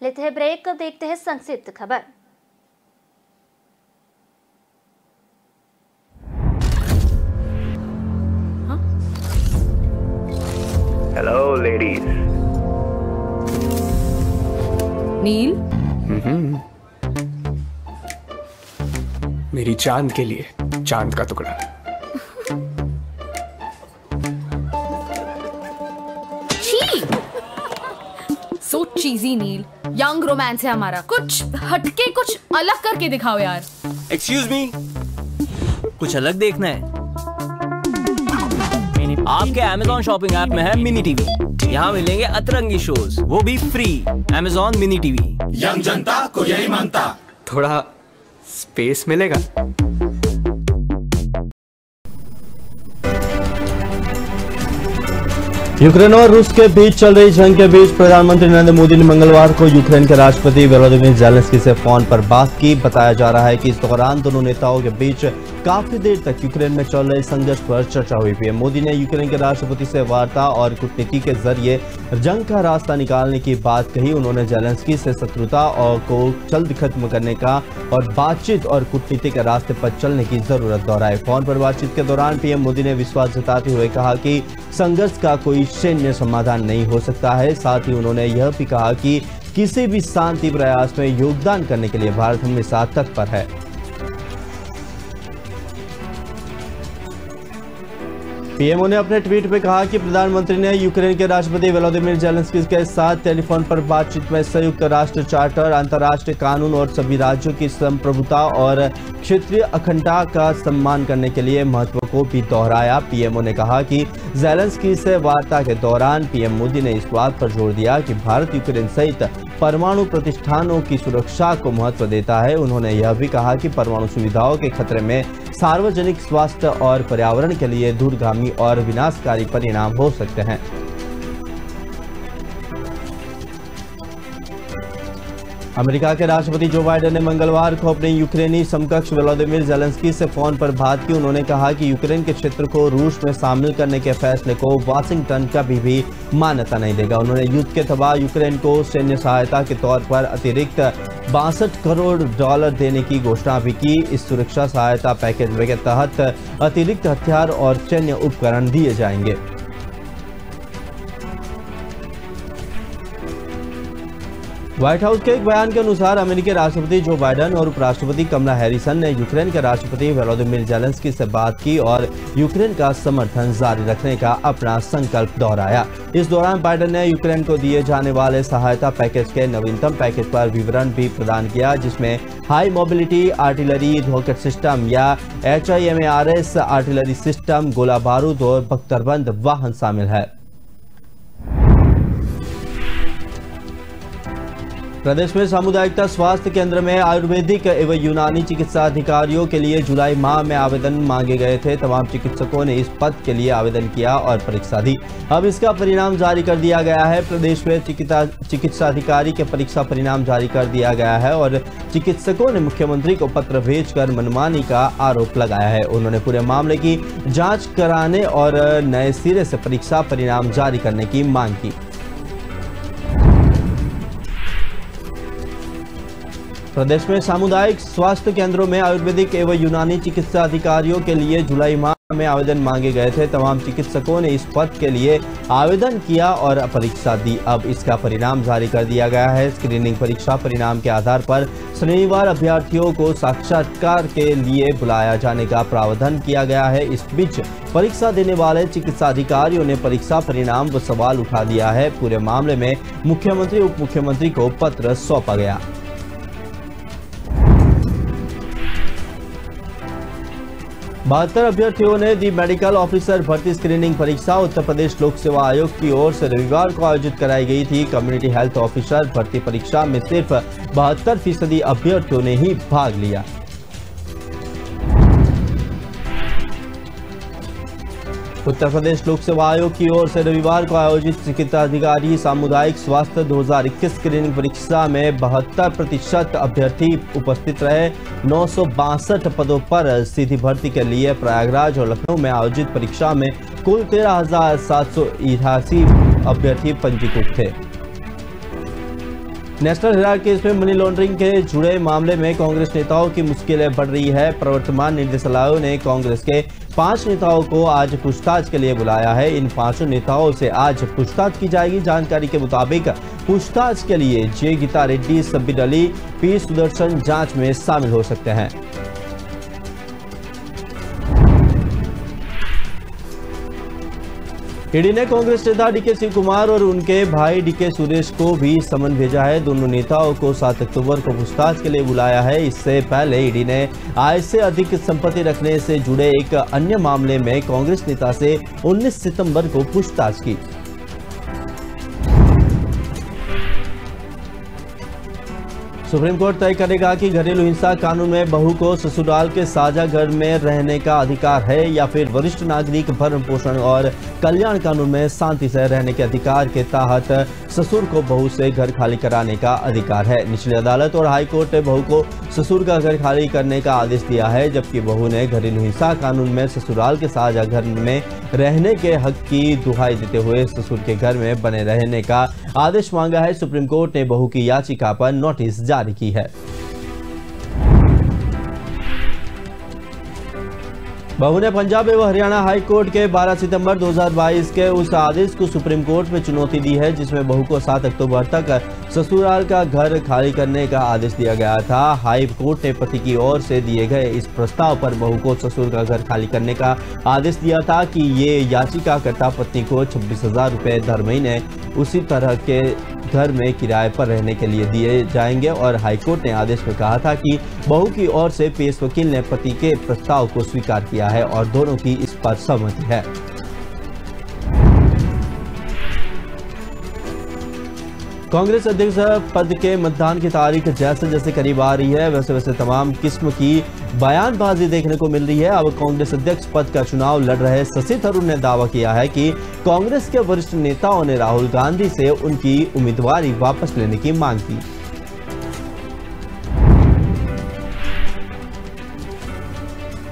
लेते हैं ब्रेक, देखते हैं संक्षिप्त खबर। Hello ladies. नील, मेरी चांद के लिए चांद का टुकड़ा। सो चीजी नील, यंग रोमांस है हमारा। कुछ हटके, कुछ अलग करके दिखाओ यार। एक्सक्यूज मी, कुछ अलग देखना है? आपके Amazon शॉपिंग ऐप में है मिनी टीवी। यहाँ मिलेंगे अतरंगी शोज, वो भी free. Amazon mini TV, young जनता को यही मानता। थोड़ा स्पेस मिलेगा? यूक्रेन और रूस के बीच चल रही जंग के बीच प्रधानमंत्री नरेंद्र मोदी ने मंगलवार को यूक्रेन के राष्ट्रपति वोलोदिमीर ज़ेलेंस्की से फोन पर बात की। बताया जा रहा है कि इस दौरान दोनों नेताओं के बीच काफी देर तक यूक्रेन में चल रहे संघर्ष पर चर्चा हुई। पीएम मोदी ने यूक्रेन के राष्ट्रपति से वार्ता और कूटनीति के जरिए जंग का रास्ता निकालने की बात कही। उन्होंने ज़ेलेंस्की से शत्रुता और को जल्द खत्म करने का और बातचीत और कूटनीति के रास्ते पर चलने की जरूरत दोहराई। फोन पर बातचीत के दौरान पीएम मोदी ने विश्वास जताते हुए कहा कि संघर्ष का कोई सैन्य समाधान नहीं हो सकता है। साथ ही उन्होंने यह भी कहा कि किसी भी शांति प्रयास में योगदान करने के लिए भारत हमेशा तत्पर है। पीएमओ ने अपने ट्वीट में कहा कि प्रधानमंत्री ने यूक्रेन के राष्ट्रपति वोलोदिमीर ज़ेलेंस्की के साथ टेलीफोन पर बातचीत में संयुक्त राष्ट्र चार्टर, अंतर्राष्ट्रीय कानून और सभी राज्यों की संप्रभुता और क्षेत्रीय अखंडता का सम्मान करने के लिए महत्व को भी दोहराया। पीएमओ ने कहा कि ज़ेलेंस्की से वार्ता के दौरान पीएम मोदी ने इस बात पर जोर दिया कि भारत यूक्रेन सहित परमाणु प्रतिष्ठानों की सुरक्षा को महत्व देता है। उन्होंने यह भी कहा कि परमाणु सुविधाओं के खतरे में सार्वजनिक स्वास्थ्य और पर्यावरण के लिए दूरगामी और विनाशकारी परिणाम हो सकते हैं। अमेरिका के राष्ट्रपति जो बाइडेन ने मंगलवार को अपने यूक्रेनी समकक्ष वोलोदिमीर ज़ेलेंस्की से फोन पर बात की। उन्होंने कहा कि यूक्रेन के क्षेत्र को रूस में शामिल करने के फैसले को वाशिंगटन कभी भी मान्यता नहीं देगा। उन्होंने युद्ध के दबाव यूक्रेन को सैन्य सहायता के तौर पर अतिरिक्त 62 करोड़ डॉलर देने की घोषणा भी की। इस सुरक्षा सहायता पैकेज के तहत अतिरिक्त हथियार और सैन्य उपकरण दिए जाएंगे। व्हाइट हाउस के एक बयान के अनुसार अमेरिकी राष्ट्रपति जो बाइडेन और उपराष्ट्रपति कमला हैरिसन ने यूक्रेन के राष्ट्रपति वोलोदिमीर ज़ेलेंस्की से बात की और यूक्रेन का समर्थन जारी रखने का अपना संकल्प दोहराया। इस दौरान बाइडेन ने यूक्रेन को दिए जाने वाले सहायता पैकेज के नवीनतम पैकेज पर विवरण भी प्रदान किया, जिसमें high mobility artillery rocket system या HIMARS आर्टिलरी सिस्टम, गोला बारूद और बख्तरबंद वाहन शामिल है। प्रदेश में सामुदायिकता स्वास्थ्य केंद्र में आयुर्वेदिक एवं यूनानी चिकित्सा अधिकारियों के लिए जुलाई माह में आवेदन मांगे गए थे। तमाम चिकित्सकों ने इस पद के लिए आवेदन किया और परीक्षा दी। अब इसका परिणाम जारी कर दिया गया है। प्रदेश में चिकित्सा अधिकारी के परीक्षा परिणाम जारी कर दिया गया है और चिकित्सकों ने मुख्यमंत्री को पत्र भेजकर मनमानी का आरोप लगाया है। उन्होंने पूरे मामले की जाँच कराने और नए सिरे से परीक्षा परिणाम जारी करने की मांग की। प्रदेश में सामुदायिक स्वास्थ्य केंद्रों में आयुर्वेदिक एवं यूनानी चिकित्सा अधिकारियों के लिए जुलाई माह में आवेदन मांगे गए थे। तमाम चिकित्सकों ने इस पद के लिए आवेदन किया और परीक्षा दी। अब इसका परिणाम जारी कर दिया गया है। स्क्रीनिंग परीक्षा परिणाम के आधार पर शनिवार अभ्यर्थियों को साक्षात्कार के लिए बुलाया जाने का प्रावधान किया गया है। इस बीच परीक्षा देने वाले चिकित्सा अधिकारियों ने परीक्षा परिणाम पर सवाल उठा दिया है। पूरे मामले में मुख्यमंत्री उप मुख्यमंत्री को पत्र सौंपा गया। 72 अभ्यर्थियों ने दी मेडिकल ऑफिसर भर्ती स्क्रीनिंग परीक्षा उत्तर प्रदेश लोक सेवा आयोग की ओर से रविवार को आयोजित कराई गई थी। कम्युनिटी हेल्थ ऑफिसर भर्ती परीक्षा में सिर्फ 72% अभ्यर्थियों ने ही भाग लिया। उत्तर प्रदेश लोक सेवा आयोग की ओर से रविवार को आयोजित चिकित्सा अधिकारी सामुदायिक स्वास्थ्य 2021 स्क्रीनिंग परीक्षा में 72% अभ्यर्थी उपस्थित रहे। 962 पदों पर सीधी भर्ती के लिए प्रयागराज और लखनऊ में आयोजित परीक्षा में कुल 13,788 अभ्यर्थी पंजीकृत थे। नेशनल हेराल्ड केस में मनी लॉन्ड्रिंग के जुड़े मामले में कांग्रेस नेताओं की मुश्किलें बढ़ रही है। प्रवर्तमान निदेशालय ने कांग्रेस के 5 नेताओं को आज पूछताछ के लिए बुलाया है। इन 5 नेताओं से आज पूछताछ की जाएगी। जानकारी के मुताबिक पूछताछ के लिए जे गीता रेड्डी, सब्बिर अली, पी सुदर्शन जांच में शामिल हो सकते हैं। ईडी ने कांग्रेस नेता डीके शिव कुमार और उनके भाई डीके सुरेश को भी समन भेजा है। दोनों नेताओं को 7 अक्टूबर को पूछताछ के लिए बुलाया है। इससे पहले ईडी ने आय से अधिक संपत्ति रखने से जुड़े एक अन्य मामले में कांग्रेस नेता से 19 सितंबर को पूछताछ की। सुप्रीम कोर्ट तय करेगा कि घरेलू हिंसा कानून में बहू को ससुराल के साझा घर में रहने का अधिकार है या फिर वरिष्ठ नागरिक भरण पोषण और कल्याण कानून में शांति से रहने के अधिकार के तहत ससुर को बहू से घर खाली कराने का अधिकार है। निचली अदालत और हाई कोर्ट ने बहू को ससुर का घर खाली करने का आदेश दिया है, जबकि बहू ने घरेलू हिंसा कानून में ससुराल के साझा घर में रहने के हक की दुहाई देते हुए ससुर के घर में बने रहने का आदेश मांगा है। सुप्रीम कोर्ट ने बहू की याचिका पर नोटिस जारी की है। बहू ने पंजाब एवं हरियाणा हाई कोर्ट के 12 सितंबर 2022 के उस आदेश को सुप्रीम कोर्ट में चुनौती दी है जिसमें बहू को 7 अक्टूबर तक ससुराल का घर खाली करने का आदेश दिया गया था। हाई कोर्ट ने पति की ओर से दिए गए इस प्रस्ताव पर बहू को ससुर का घर खाली करने का आदेश दिया था कि ये याचिकाकर्ता पत्नी को 26,000 रुपये हर महीने उसी तरह के घर में किराए पर रहने के लिए दिए जाएंगे और हाईकोर्ट ने आदेश में कहा था कि बहू की ओर से पेश वकील ने पति के प्रस्ताव को स्वीकार किया है और दोनों की इस पर सहमति है। कांग्रेस अध्यक्ष पद के मतदान की तारीख जैसे जैसे करीब आ रही है वैसे वैसे तमाम किस्म की बयानबाजी देखने को मिल रही है। अब कांग्रेस अध्यक्ष पद का चुनाव लड़ रहे शशि थरूर ने दावा किया है कि कांग्रेस के वरिष्ठ नेताओं ने राहुल गांधी से उनकी उम्मीदवारी वापस लेने की मांग की।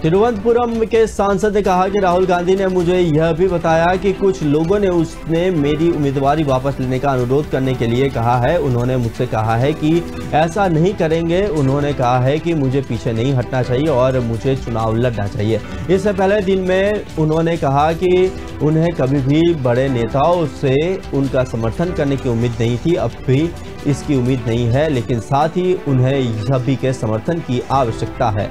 तिरुवनंतपुरम के सांसद ने कहा कि राहुल गांधी ने मुझे यह भी बताया कि कुछ लोगों ने उसने मेरी उम्मीदवारी वापस लेने का अनुरोध करने के लिए कहा है। उन्होंने मुझसे कहा है कि ऐसा नहीं करेंगे। उन्होंने कहा है कि मुझे पीछे नहीं हटना चाहिए और मुझे चुनाव लड़ना चाहिए। इससे पहले दिन में उन्होंने कहा कि उन्हें कभी भी बड़े नेताओं से उनका समर्थन करने की उम्मीद नहीं थी। अब भी इसकी उम्मीद नहीं है, लेकिन साथ ही उन्हें सभी के समर्थन की आवश्यकता है।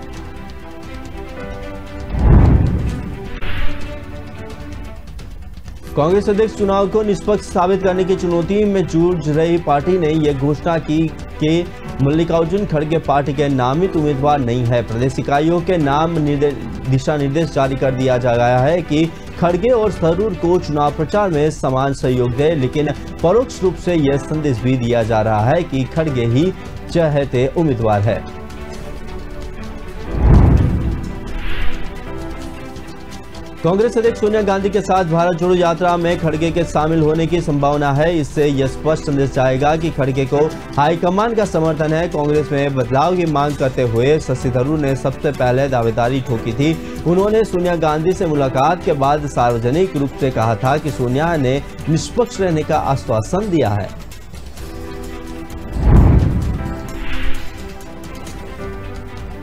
कांग्रेस अध्यक्ष चुनाव को निष्पक्ष साबित करने की चुनौती में जूझ रही पार्टी ने यह घोषणा की कि मल्लिकार्जुन खड़गे पार्टी के नामित उम्मीदवार नहीं है। प्रदेश इकाइयों के नाम दिशा निर्देश जारी कर दिया जा गया है कि खड़गे और थरूर को चुनाव प्रचार में समान सहयोग दे, लेकिन परोक्ष रूप से यह संदेश भी दिया जा रहा है कि खड़गे ही चहेते उम्मीदवार है। कांग्रेस अध्यक्ष सोनिया गांधी के साथ भारत जोड़ो यात्रा में खड़गे के शामिल होने की संभावना है। इससे यह स्पष्ट संदेश जाएगा कि खड़गे को हाईकमान का समर्थन है। कांग्रेस में बदलाव की मांग करते हुए शशि थरूर ने सबसे पहले दावेदारी ठोकी थी। उन्होंने सोनिया गांधी से मुलाकात के बाद सार्वजनिक रूप से कहा था कि सोनिया ने निष्पक्ष रहने का आश्वासन दिया है।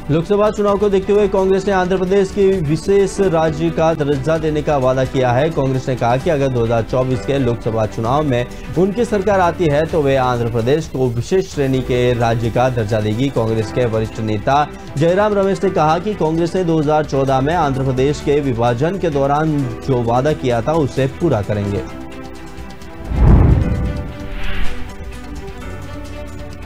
लोकसभा चुनाव को देखते हुए कांग्रेस ने आंध्र प्रदेश की विशेष राज्य का दर्जा देने का वादा किया है। कांग्रेस ने कहा कि अगर 2024 के लोकसभा चुनाव में उनकी सरकार आती है तो वे आंध्र प्रदेश को विशेष श्रेणी के राज्य का दर्जा देगी। कांग्रेस के वरिष्ठ नेता जयराम रमेश ने कहा कि कांग्रेस ने 2014 में आंध्र प्रदेश के विभाजन के दौरान जो वादा किया था उसे पूरा करेंगे।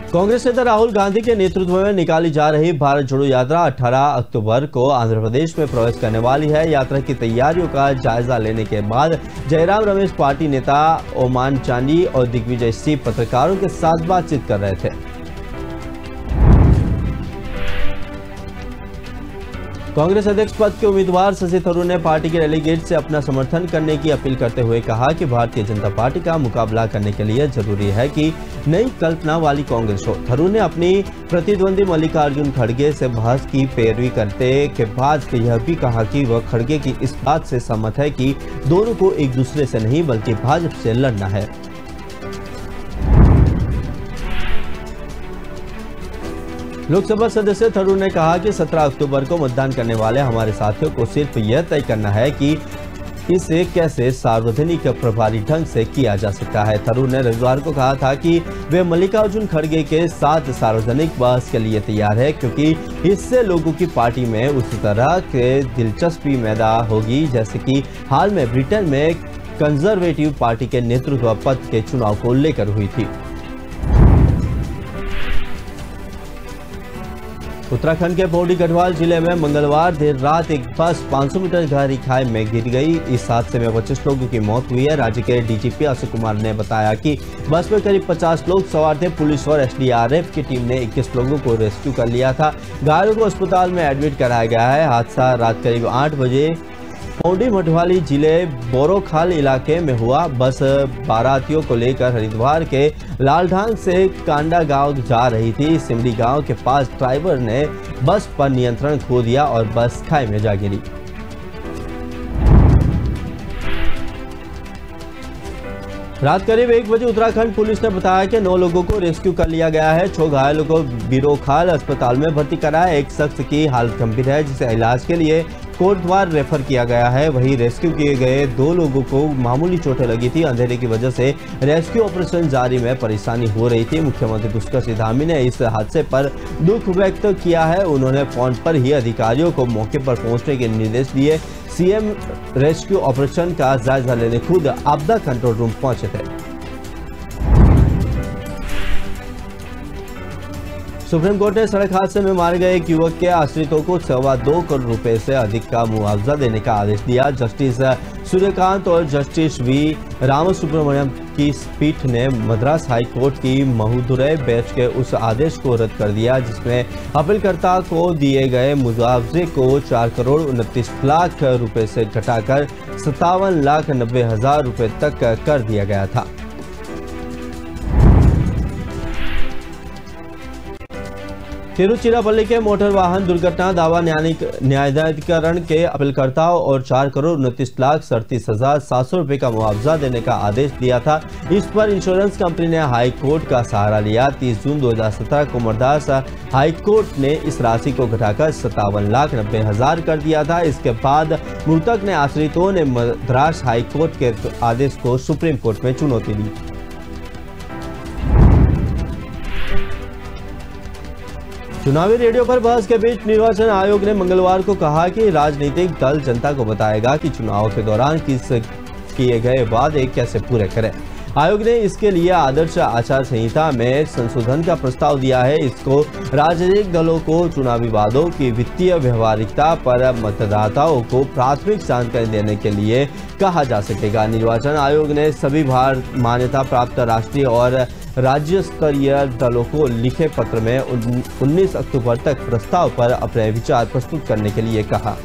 कांग्रेस नेता राहुल गांधी के नेतृत्व में निकाली जा रही भारत जोड़ो यात्रा 18 अक्टूबर को आंध्र प्रदेश में प्रवेश करने वाली है। यात्रा की तैयारियों का जायजा लेने के बाद जयराम रमेश पार्टी नेता ओमान चांडी और दिग्विजय सिंह पत्रकारों के साथ बातचीत कर रहे थे। कांग्रेस अध्यक्ष पद के उम्मीदवार शशि थरूर ने पार्टी के डेलीगेट से अपना समर्थन करने की अपील करते हुए कहा कि भारतीय जनता पार्टी का मुकाबला करने के लिए जरूरी है कि नई कल्पना वाली कांग्रेस हो। थरूर ने अपनी प्रतिद्वंदी मल्लिकार्जुन खड़गे से बहस की पैरवी करते के बाद यह भी कहा कि वह खड़गे की इस बात से सहमत है कि दोनों को एक दूसरे से नहीं बल्कि भाजपा से लड़ना है। लोकसभा सदस्य थरूर ने कहा कि 17 अक्टूबर को मतदान करने वाले हमारे साथियों को सिर्फ यह तय करना है कि इसे कैसे सार्वजनिक प्रभारी ढंग से किया जा सकता है। थरूर ने रविवार को कहा था कि वे मल्लिकार्जुन खड़गे के साथ सार्वजनिक बहस के लिए तैयार है, क्योंकि इससे लोगों की पार्टी में उसी तरह के दिलचस्पी पैदा होगी जैसे कि हाल में ब्रिटेन में कंजर्वेटिव पार्टी के नेतृत्व पद के चुनाव को लेकर हुई थी। उत्तराखंड के पौड़ी गढ़वाल जिले में मंगलवार देर रात एक बस 500 मीटर गहरी खाई में गिर गई। इस हादसे में 25 लोगों की मौत हुई है। राज्य के डीजीपी अशोक कुमार ने बताया कि बस में करीब 50 लोग सवार थे। पुलिस और एसडीआरएफ की टीम ने 21 लोगों को रेस्क्यू कर लिया था। घायलों को अस्पताल में एडमिट कराया गया है। हादसा रात करीब 8 बजे पौड़ी मठवाली जिले बोरोखाल इलाके में हुआ। बस बारातियों को लेकर हरिद्वार के लालढांग से कांडा गांव जा रही थी। सिमरी गांव के पास ड्राइवर ने बस पर नियंत्रण खो दिया और बस खाई में जा गिरी। रात करीब 1 बजे उत्तराखंड पुलिस ने बताया कि 9 लोगों को रेस्क्यू कर लिया गया है। 6 घायलों को बिरोखाल अस्पताल में भर्ती कराया। एक शख्स की हालत गंभीर है जिसे इलाज के लिए कोटद्वार रेफर किया गया है। वहीं रेस्क्यू किए गए 2 लोगों को मामूली चोटें लगी थी। अंधेरे की वजह से रेस्क्यू ऑपरेशन जारी में परेशानी हो रही थी। मुख्यमंत्री पुष्कर सिंह धामी ने इस हादसे पर दुख व्यक्त किया है। उन्होंने फोन पर ही अधिकारियों को मौके पर पहुंचने के निर्देश दिए। सीएम रेस्क्यू ऑपरेशन का जायजा लेने खुद आपदा कंट्रोल रूम पहुंचे थे। सुप्रीम कोर्ट ने सड़क हादसे में मारे गए एक युवक के आश्रितों को 2.25 करोड़ रुपए से अधिक का मुआवजा देने का आदेश दिया। जस्टिस सूर्यकांत और जस्टिस वी रामसुब्रमण्यम की पीठ ने मद्रास हाई कोर्ट की महोदय बेंच के उस आदेश को रद्द कर दिया जिसमें अपीलकर्ता को दिए गए मुआवजे को 4 करोड़ 29 लाख रुपए से घटाकर 57,90,000 रुपए तक कर दिया गया था। तिरुचिरापल्ली के मोटर वाहन दुर्घटना दावा न्यायाधिकरण के अपीलकर्ताओं और 4 करोड़ 29,37,700 रुपए का मुआवजा देने का आदेश दिया था। इस पर इंश्योरेंस कंपनी ने हाई कोर्ट का सहारा लिया। 30 जून 2017 को मद्रास हाई कोर्ट ने इस राशि को घटाकर 57,90,000 कर दिया था। इसके बाद मृतक ने आश्रितों ने मद्रास हाई कोर्ट के आदेश को सुप्रीम कोर्ट में चुनौती दी। चुनावी रेडियो पर बहस के बीच निर्वाचन आयोग ने मंगलवार को कहा कि राजनीतिक दल जनता को बताएगा कि चुनाव के दौरान किए गए वादे कैसे पूरे करें। आयोग ने इसके लिए आदर्श आचार संहिता में संशोधन का प्रस्ताव दिया है। इसको राजनीतिक दलों को चुनावी वादों की वित्तीय व्यवहारिकता पर मतदाताओं को प्राथमिक जानकारी देने के लिए कहा जा सकेगा। निर्वाचन आयोग ने सभी मान्यता प्राप्त राष्ट्रीय और राज्य स्तरीय दलों को लिखे पत्र में 19 अक्टूबर तक प्रस्ताव पर अपने विचार प्रस्तुत करने के लिए कहा।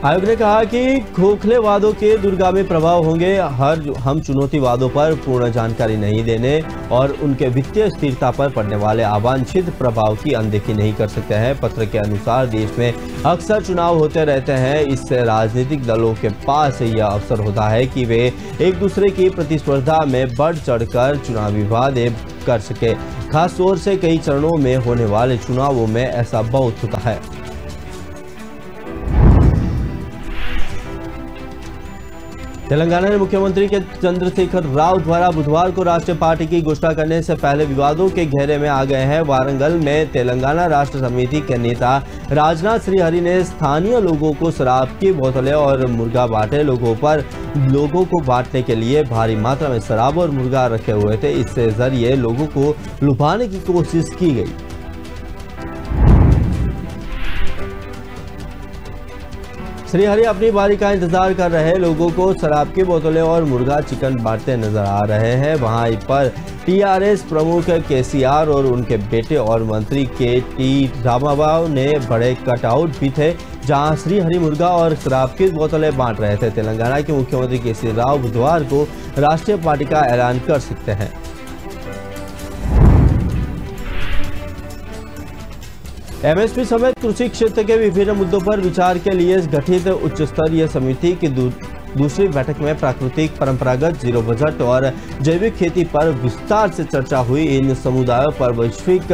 आयोग ने कहा कि खोखले वादों के दूरगामी प्रभाव होंगे। हम चुनौती वादों पर पूर्ण जानकारी नहीं देने और उनके वित्तीय स्थिरता पर पड़ने वाले अवांछित प्रभाव की अनदेखी नहीं कर सकते हैं। पत्र के अनुसार देश में अक्सर चुनाव होते रहते हैं। इससे राजनीतिक दलों के पास यह अवसर होता है कि वे एक दूसरे की प्रतिस्पर्धा में बढ़ चढ़कर चुनावी वादे कर सके। खास तौर से कई चरणों में होने वाले चुनावों में ऐसा बहुत होता है। तेलंगाना में मुख्यमंत्री के चंद्रशेखर राव द्वारा बुधवार को राष्ट्रीय पार्टी की घोषणा करने से पहले विवादों के घेरे में आ गए हैं। वारंगल में तेलंगाना राष्ट्र समिति के नेता राजनाथ श्रीहरि ने स्थानीय लोगों को शराब की बोतलें और मुर्गा बांटे। लोगों को बांटने के लिए भारी मात्रा में शराब और मुर्गा रखे हुए थे। इससे जरिए लोगों को लुभाने की कोशिश की गई। श्रीहरि अपनी बारी का इंतजार कर रहे लोगों को शराब की बोतलें और मुर्गा चिकन बांटते नजर आ रहे हैं। वहां पर टीआरएस प्रमुख केसीआर और उनके बेटे और मंत्री के.टी. रामाराव ने बड़े कटआउट भी थे जहां श्रीहरि मुर्गा और शराब की बोतलें बांट रहे थे। तेलंगाना के मुख्यमंत्री के.सी. राव बुधवार को राष्ट्रीय पार्टी का ऐलान कर सकते हैं। एमएसपी समेत कृषि क्षेत्र के विभिन्न मुद्दों पर विचार के लिए गठित उच्च स्तरीय समिति की दूसरी बैठक में प्राकृतिक, परंपरागत, जीरो बजट और जैविक खेती पर विस्तार से चर्चा हुई। इन समुदायों पर वैश्विक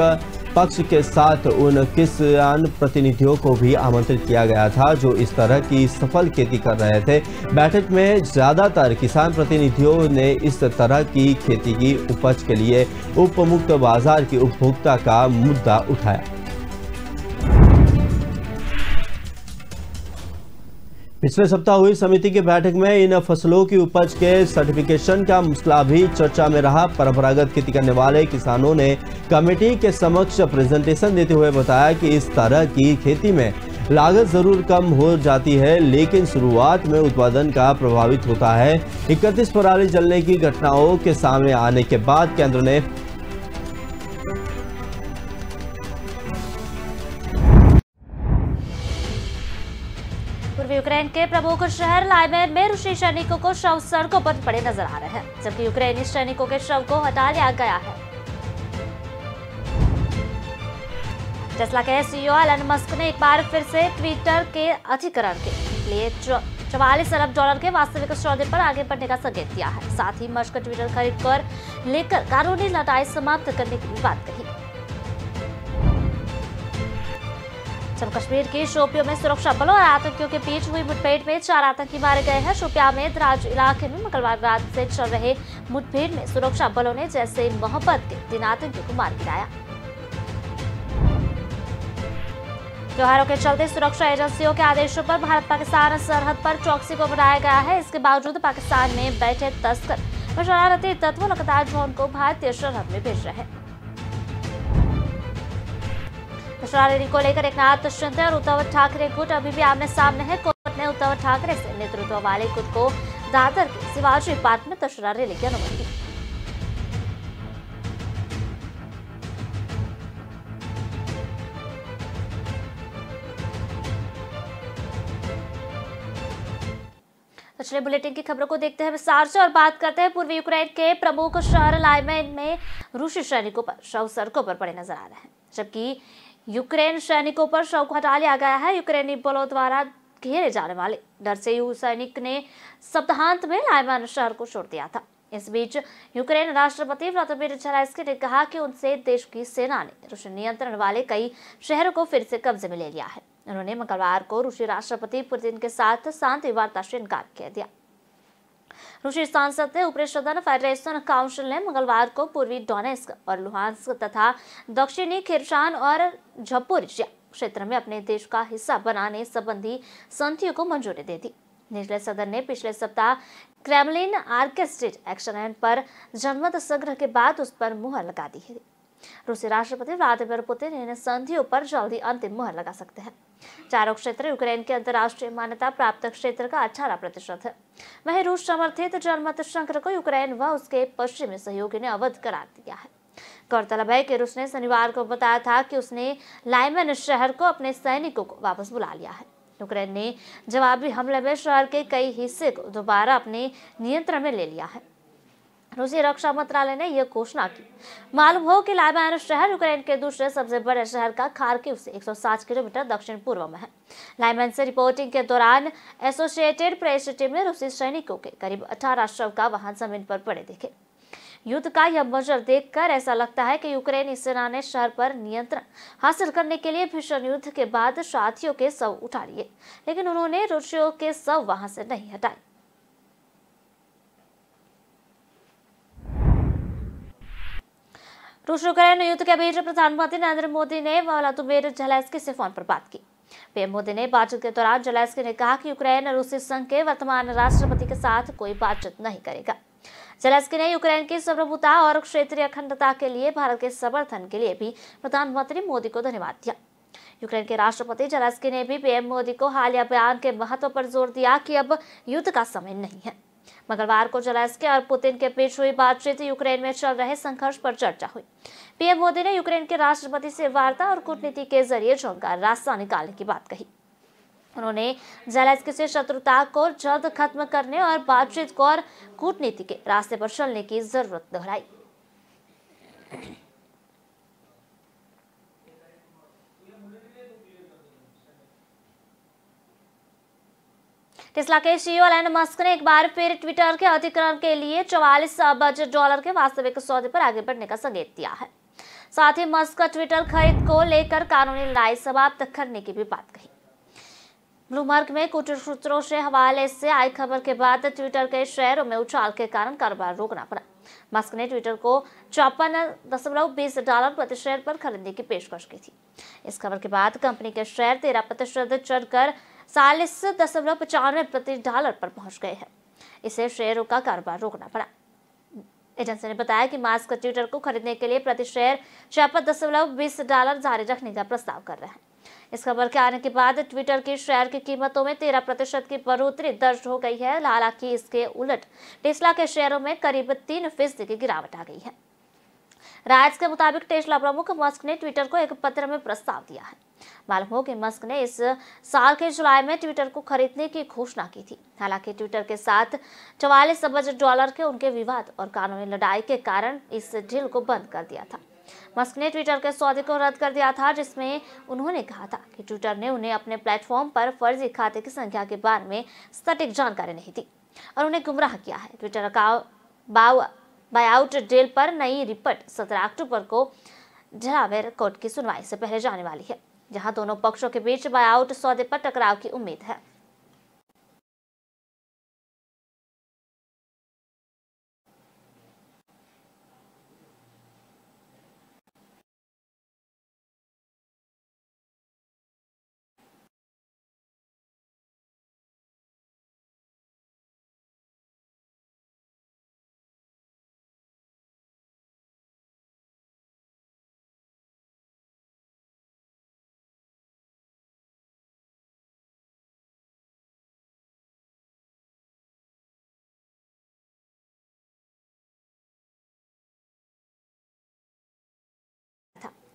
पक्ष के साथ उन किसान प्रतिनिधियों को भी आमंत्रित किया गया था जो इस तरह की सफल खेती कर रहे थे। बैठक में ज्यादातर किसान प्रतिनिधियों ने इस तरह की खेती की उपज के लिए उपमुक्त बाजार की उपभोक्ता का मुद्दा उठाया। पिछले सप्ताह हुई समिति की बैठक में इन फसलों की उपज के सर्टिफिकेशन का मसला भी चर्चा में रहा। परंपरागत खेती करने वाले किसानों ने कमेटी के समक्ष प्रेजेंटेशन देते हुए बताया कि इस तरह की खेती में लागत जरूर कम हो जाती है, लेकिन शुरुआत में उत्पादन का प्रभावित होता है। 31 पराली जलने की घटनाओं के सामने आने के बाद केंद्र ने पूर्वी यूक्रेन के प्रमुख शहर लाइमेन में रूसी सैनिकों को शव सड़कों पर पड़े नजर आ रहे हैं, जबकि यूक्रेनी सैनिकों के शव को हटा लिया गया है। टेस्ला के सीईओ एलन मस्क ने एक बार फिर से ट्विटर के अधिग्रहण के लिए $44 अरब के वास्तविक सौदे पर आगे बढ़ने का संकेत दिया है। साथ ही मस्क ट्विटर खरीद कर लेकर कानूनी लड़ाई समाप्त करने की भी बात कही। जम्मू कश्मीर के शोपियों में सुरक्षा बलों और आतंकियों के बीच हुई मुठभेड़ में 4 आतंकी मारे गए हैं। शोपिया में द्राज इलाके में मंगलवार रात से चल रहे मुठभेड़ में सुरक्षा बलों ने जैसे मोहब्बत के 3 आतंकियों को मार गिराया। त्योहारों के चलते सुरक्षा एजेंसियों के आदेशों पर भारत पाकिस्तान सरहद पर चौकसी को बढ़ाया गया है। इसके बावजूद पाकिस्तान में बैठे तस्कर और शरारती तत्व लगातार ड्रोन को भारतीय सरहद में भेज रहे हैं। रैली को लेकर एकनाथ शिंदे और उद्धव ठाकरे गुट अभी भी आमने सामने है। कोर्ट ने उद्धव ठाकरे से नेतृत्व वाले गुट को दादर के शिवाजी पार्क में दशहरा रैली की अनुमति दी। पिछले बुलेटिन की खबरों को देखते हैं विस्तार से और बात करते हैं पूर्वी यूक्रेन के प्रमुख शहर लाइमेन में रूसी सैनिकों पर शव सड़कों पर पड़े नजर आ रहे हैं, जबकि यूक्रेन सैनिकों पर शव को हटा लिया गया है। यूक्रेनी बलों द्वारा घेरे जाने वाले डर से यू सैनिक ने सप्ताहांत में लाइमेन शहर को छोड़ दिया था। इस बीच यूक्रेन राष्ट्रपति व्लादिमीर ज़ेलेंस्की ने कहा कि उनसे देश की सेना ने रूसी नियंत्रण वाले कई शहरों को फिर से कब्जे में ले लिया है। उन्होंने मंगलवार को रूसी राष्ट्रपति पुतिन के साथ शांति वार्ता से इनकार कर दिया। रूसी सांसद ने ऊपरी सदन फेडरेशन काउंसिल ने मंगलवार को पूर्वी डोनेस्क और लुहांस्क तथा दक्षिणी खिर्सान और झपोरिजिया क्षेत्र में अपने देश का हिस्सा बनाने संबंधी संधियों को मंजूरी दे दी। निचले सदन ने पिछले सप्ताह क्रेमलिन ऑर्केस्ट्रेट एक्शन पर जनमत संग्रह के बाद उस पर मुहर लगा दी है। रूसी राष्ट्रपति व्लादिमीर पुतिन इन संधियों पर जल्दी अंतिम मुहर लगा सकते हैं। चारों क्षेत्र यूक्रेन के अंतर्राष्ट्रीय मान्यता प्राप्त क्षेत्र का 18% है। वहीं रूस समर्थित जनमत संग्रह को यूक्रेन व उसके पश्चिमी सहयोगी ने अवैध करार दिया है। गौरतलब है कि रूस ने शनिवार को बताया था कि उसने लाइमेन शहर को अपने सैनिकों को वापस बुला लिया है। यूक्रेन ने जवाबी हमले में शहर के कई हिस्से को दोबारा अपने नियंत्रण में ले लिया है। रूसी रक्षा मंत्रालय ने यह घोषणा की। मालूम हो कि लाइमेन शहर यूक्रेन के दूसरे सबसे बड़े शहर का खार्किव से 160 किलोमीटर दक्षिण पूर्व में है। लाइमेन से रिपोर्टिंग के दौरान एसोसिएटेड प्रेस टीम ने रूसी सैनिकों के करीब 18 शव का वाहन जमीन पर पड़े देखे। युद्ध का यह मंजर देखकर ऐसा लगता है कि यूक्रेनी सेना ने शहर पर नियंत्रण हासिल करने के लिए भीषण युद्ध के बाद साथियों के शव उठा लिए, लेकिन उन्होंने रूसियों के शव वहां से नहीं हटाए। रूस यूक्रेन युद्ध के बीच प्रधानमंत्री नरेंद्र मोदी ने व्लादिमीर ज़ेलेंस्की से फोन पर बात की। पीएम मोदी ने बातचीत के दौरान ज़ेलेंस्की ने कहा कि यूक्रेन रूसी संघ के वर्तमान राष्ट्रपति के साथ कोई बातचीत नहीं करेगा। ज़ेलेंस्की ने यूक्रेन की सार्वभौमता और क्षेत्रीय अखंडता के लिए भारत के समर्थन के लिए भी प्रधानमंत्री मोदी को धन्यवाद दिया। यूक्रेन के राष्ट्रपति ज़ेलेंस्की ने भी पीएम मोदी को हालिया बयान के महत्व पर जोर दिया कि अब युद्ध का समय नहीं है। मंगलवार को ज़ेलेंस्की और पुतिन के बीच हुई बातचीत यूक्रेन में चल रहे संघर्ष पर चर्चा हुई। पीएम मोदी ने यूक्रेन के राष्ट्रपति से वार्ता और कूटनीति के जरिए जंग का रास्ता निकालने की बात कही। उन्होंने ज़ेलेंस्की से शत्रुता को जल्द खत्म करने और बातचीत को और कूटनीति के रास्ते पर चलने की जरूरत दोहराई। टेस्ला के सीईओ एलन मस्क ने एक बार फिर ट्विटर के अधिग्रहण के लिए $44 अरब के वास्तविक सौदे पर आगे बढ़ने का संकेत दिया है। साथ ही मस्क का ट्विटर खरीद को लेकर कानूनी लड़ाई समाप्त करने की भी बात कही। ब्लूमबर्ग में कुछ सूत्रों से हवाले से आई खबर के बाद ट्विटर के शेयरों में उछाल के कारण कारोबार रोकना पड़ा। मस्क ने ट्विटर को $54.20 प्रति शेयर पर खरीदने की पेशकश की थी। इस खबर के बाद कंपनी के शेयर 13% चढ़कर $40.95 प्रति डॉलर पर पहुंच गए हैं। इसे शेयरों का कारोबार रोकना पड़ा। एजेंसी ने बताया कि मास्क ट्विटर को खरीदने के लिए प्रति शेयर $56.20 जारी रखने का प्रस्ताव कर रहे हैं। इस खबर के आने के बाद ट्विटर की शेयर की कीमतों में 13% की बढ़ोतरी दर्ज हो गई है। हालांकि इसके उलट टेस्ला के शेयरों में करीब 3% की गिरावट आ गई है। राइट्स के मुताबिक टेस्ला प्रमुख मस्क ने ट्विटर को एक पत्र में प्रस्ताव दिया है। मालूम हो कि मस्क ने इस साल के जुलाई में ट्विटर को खरीदने की घोषणा की थी। हालांकि ट्विटर के साथ $44 अरब के उनके विवाद और कानूनी लड़ाई के कारण इस डील को बंद कर दिया था। मस्क ने ट्विटर के सौदे को रद्द कर दिया था, जिसमें उन्होंने कहा था कि ट्विटर ने उन्हें अपने प्लेटफॉर्म पर फर्जी खाते की संख्या के बारे में सटीक जानकारी नहीं दी और उन्हें गुमराह किया है। ट्विटर अकाउंट बायआउट डील पर नई रिपोर्ट 17 अक्टूबर को डेलावेयर कोर्ट की सुनवाई से पहले जाने वाली है, जहां दोनों पक्षों के बीच बायआउट सौदे पर टकराव की उम्मीद है।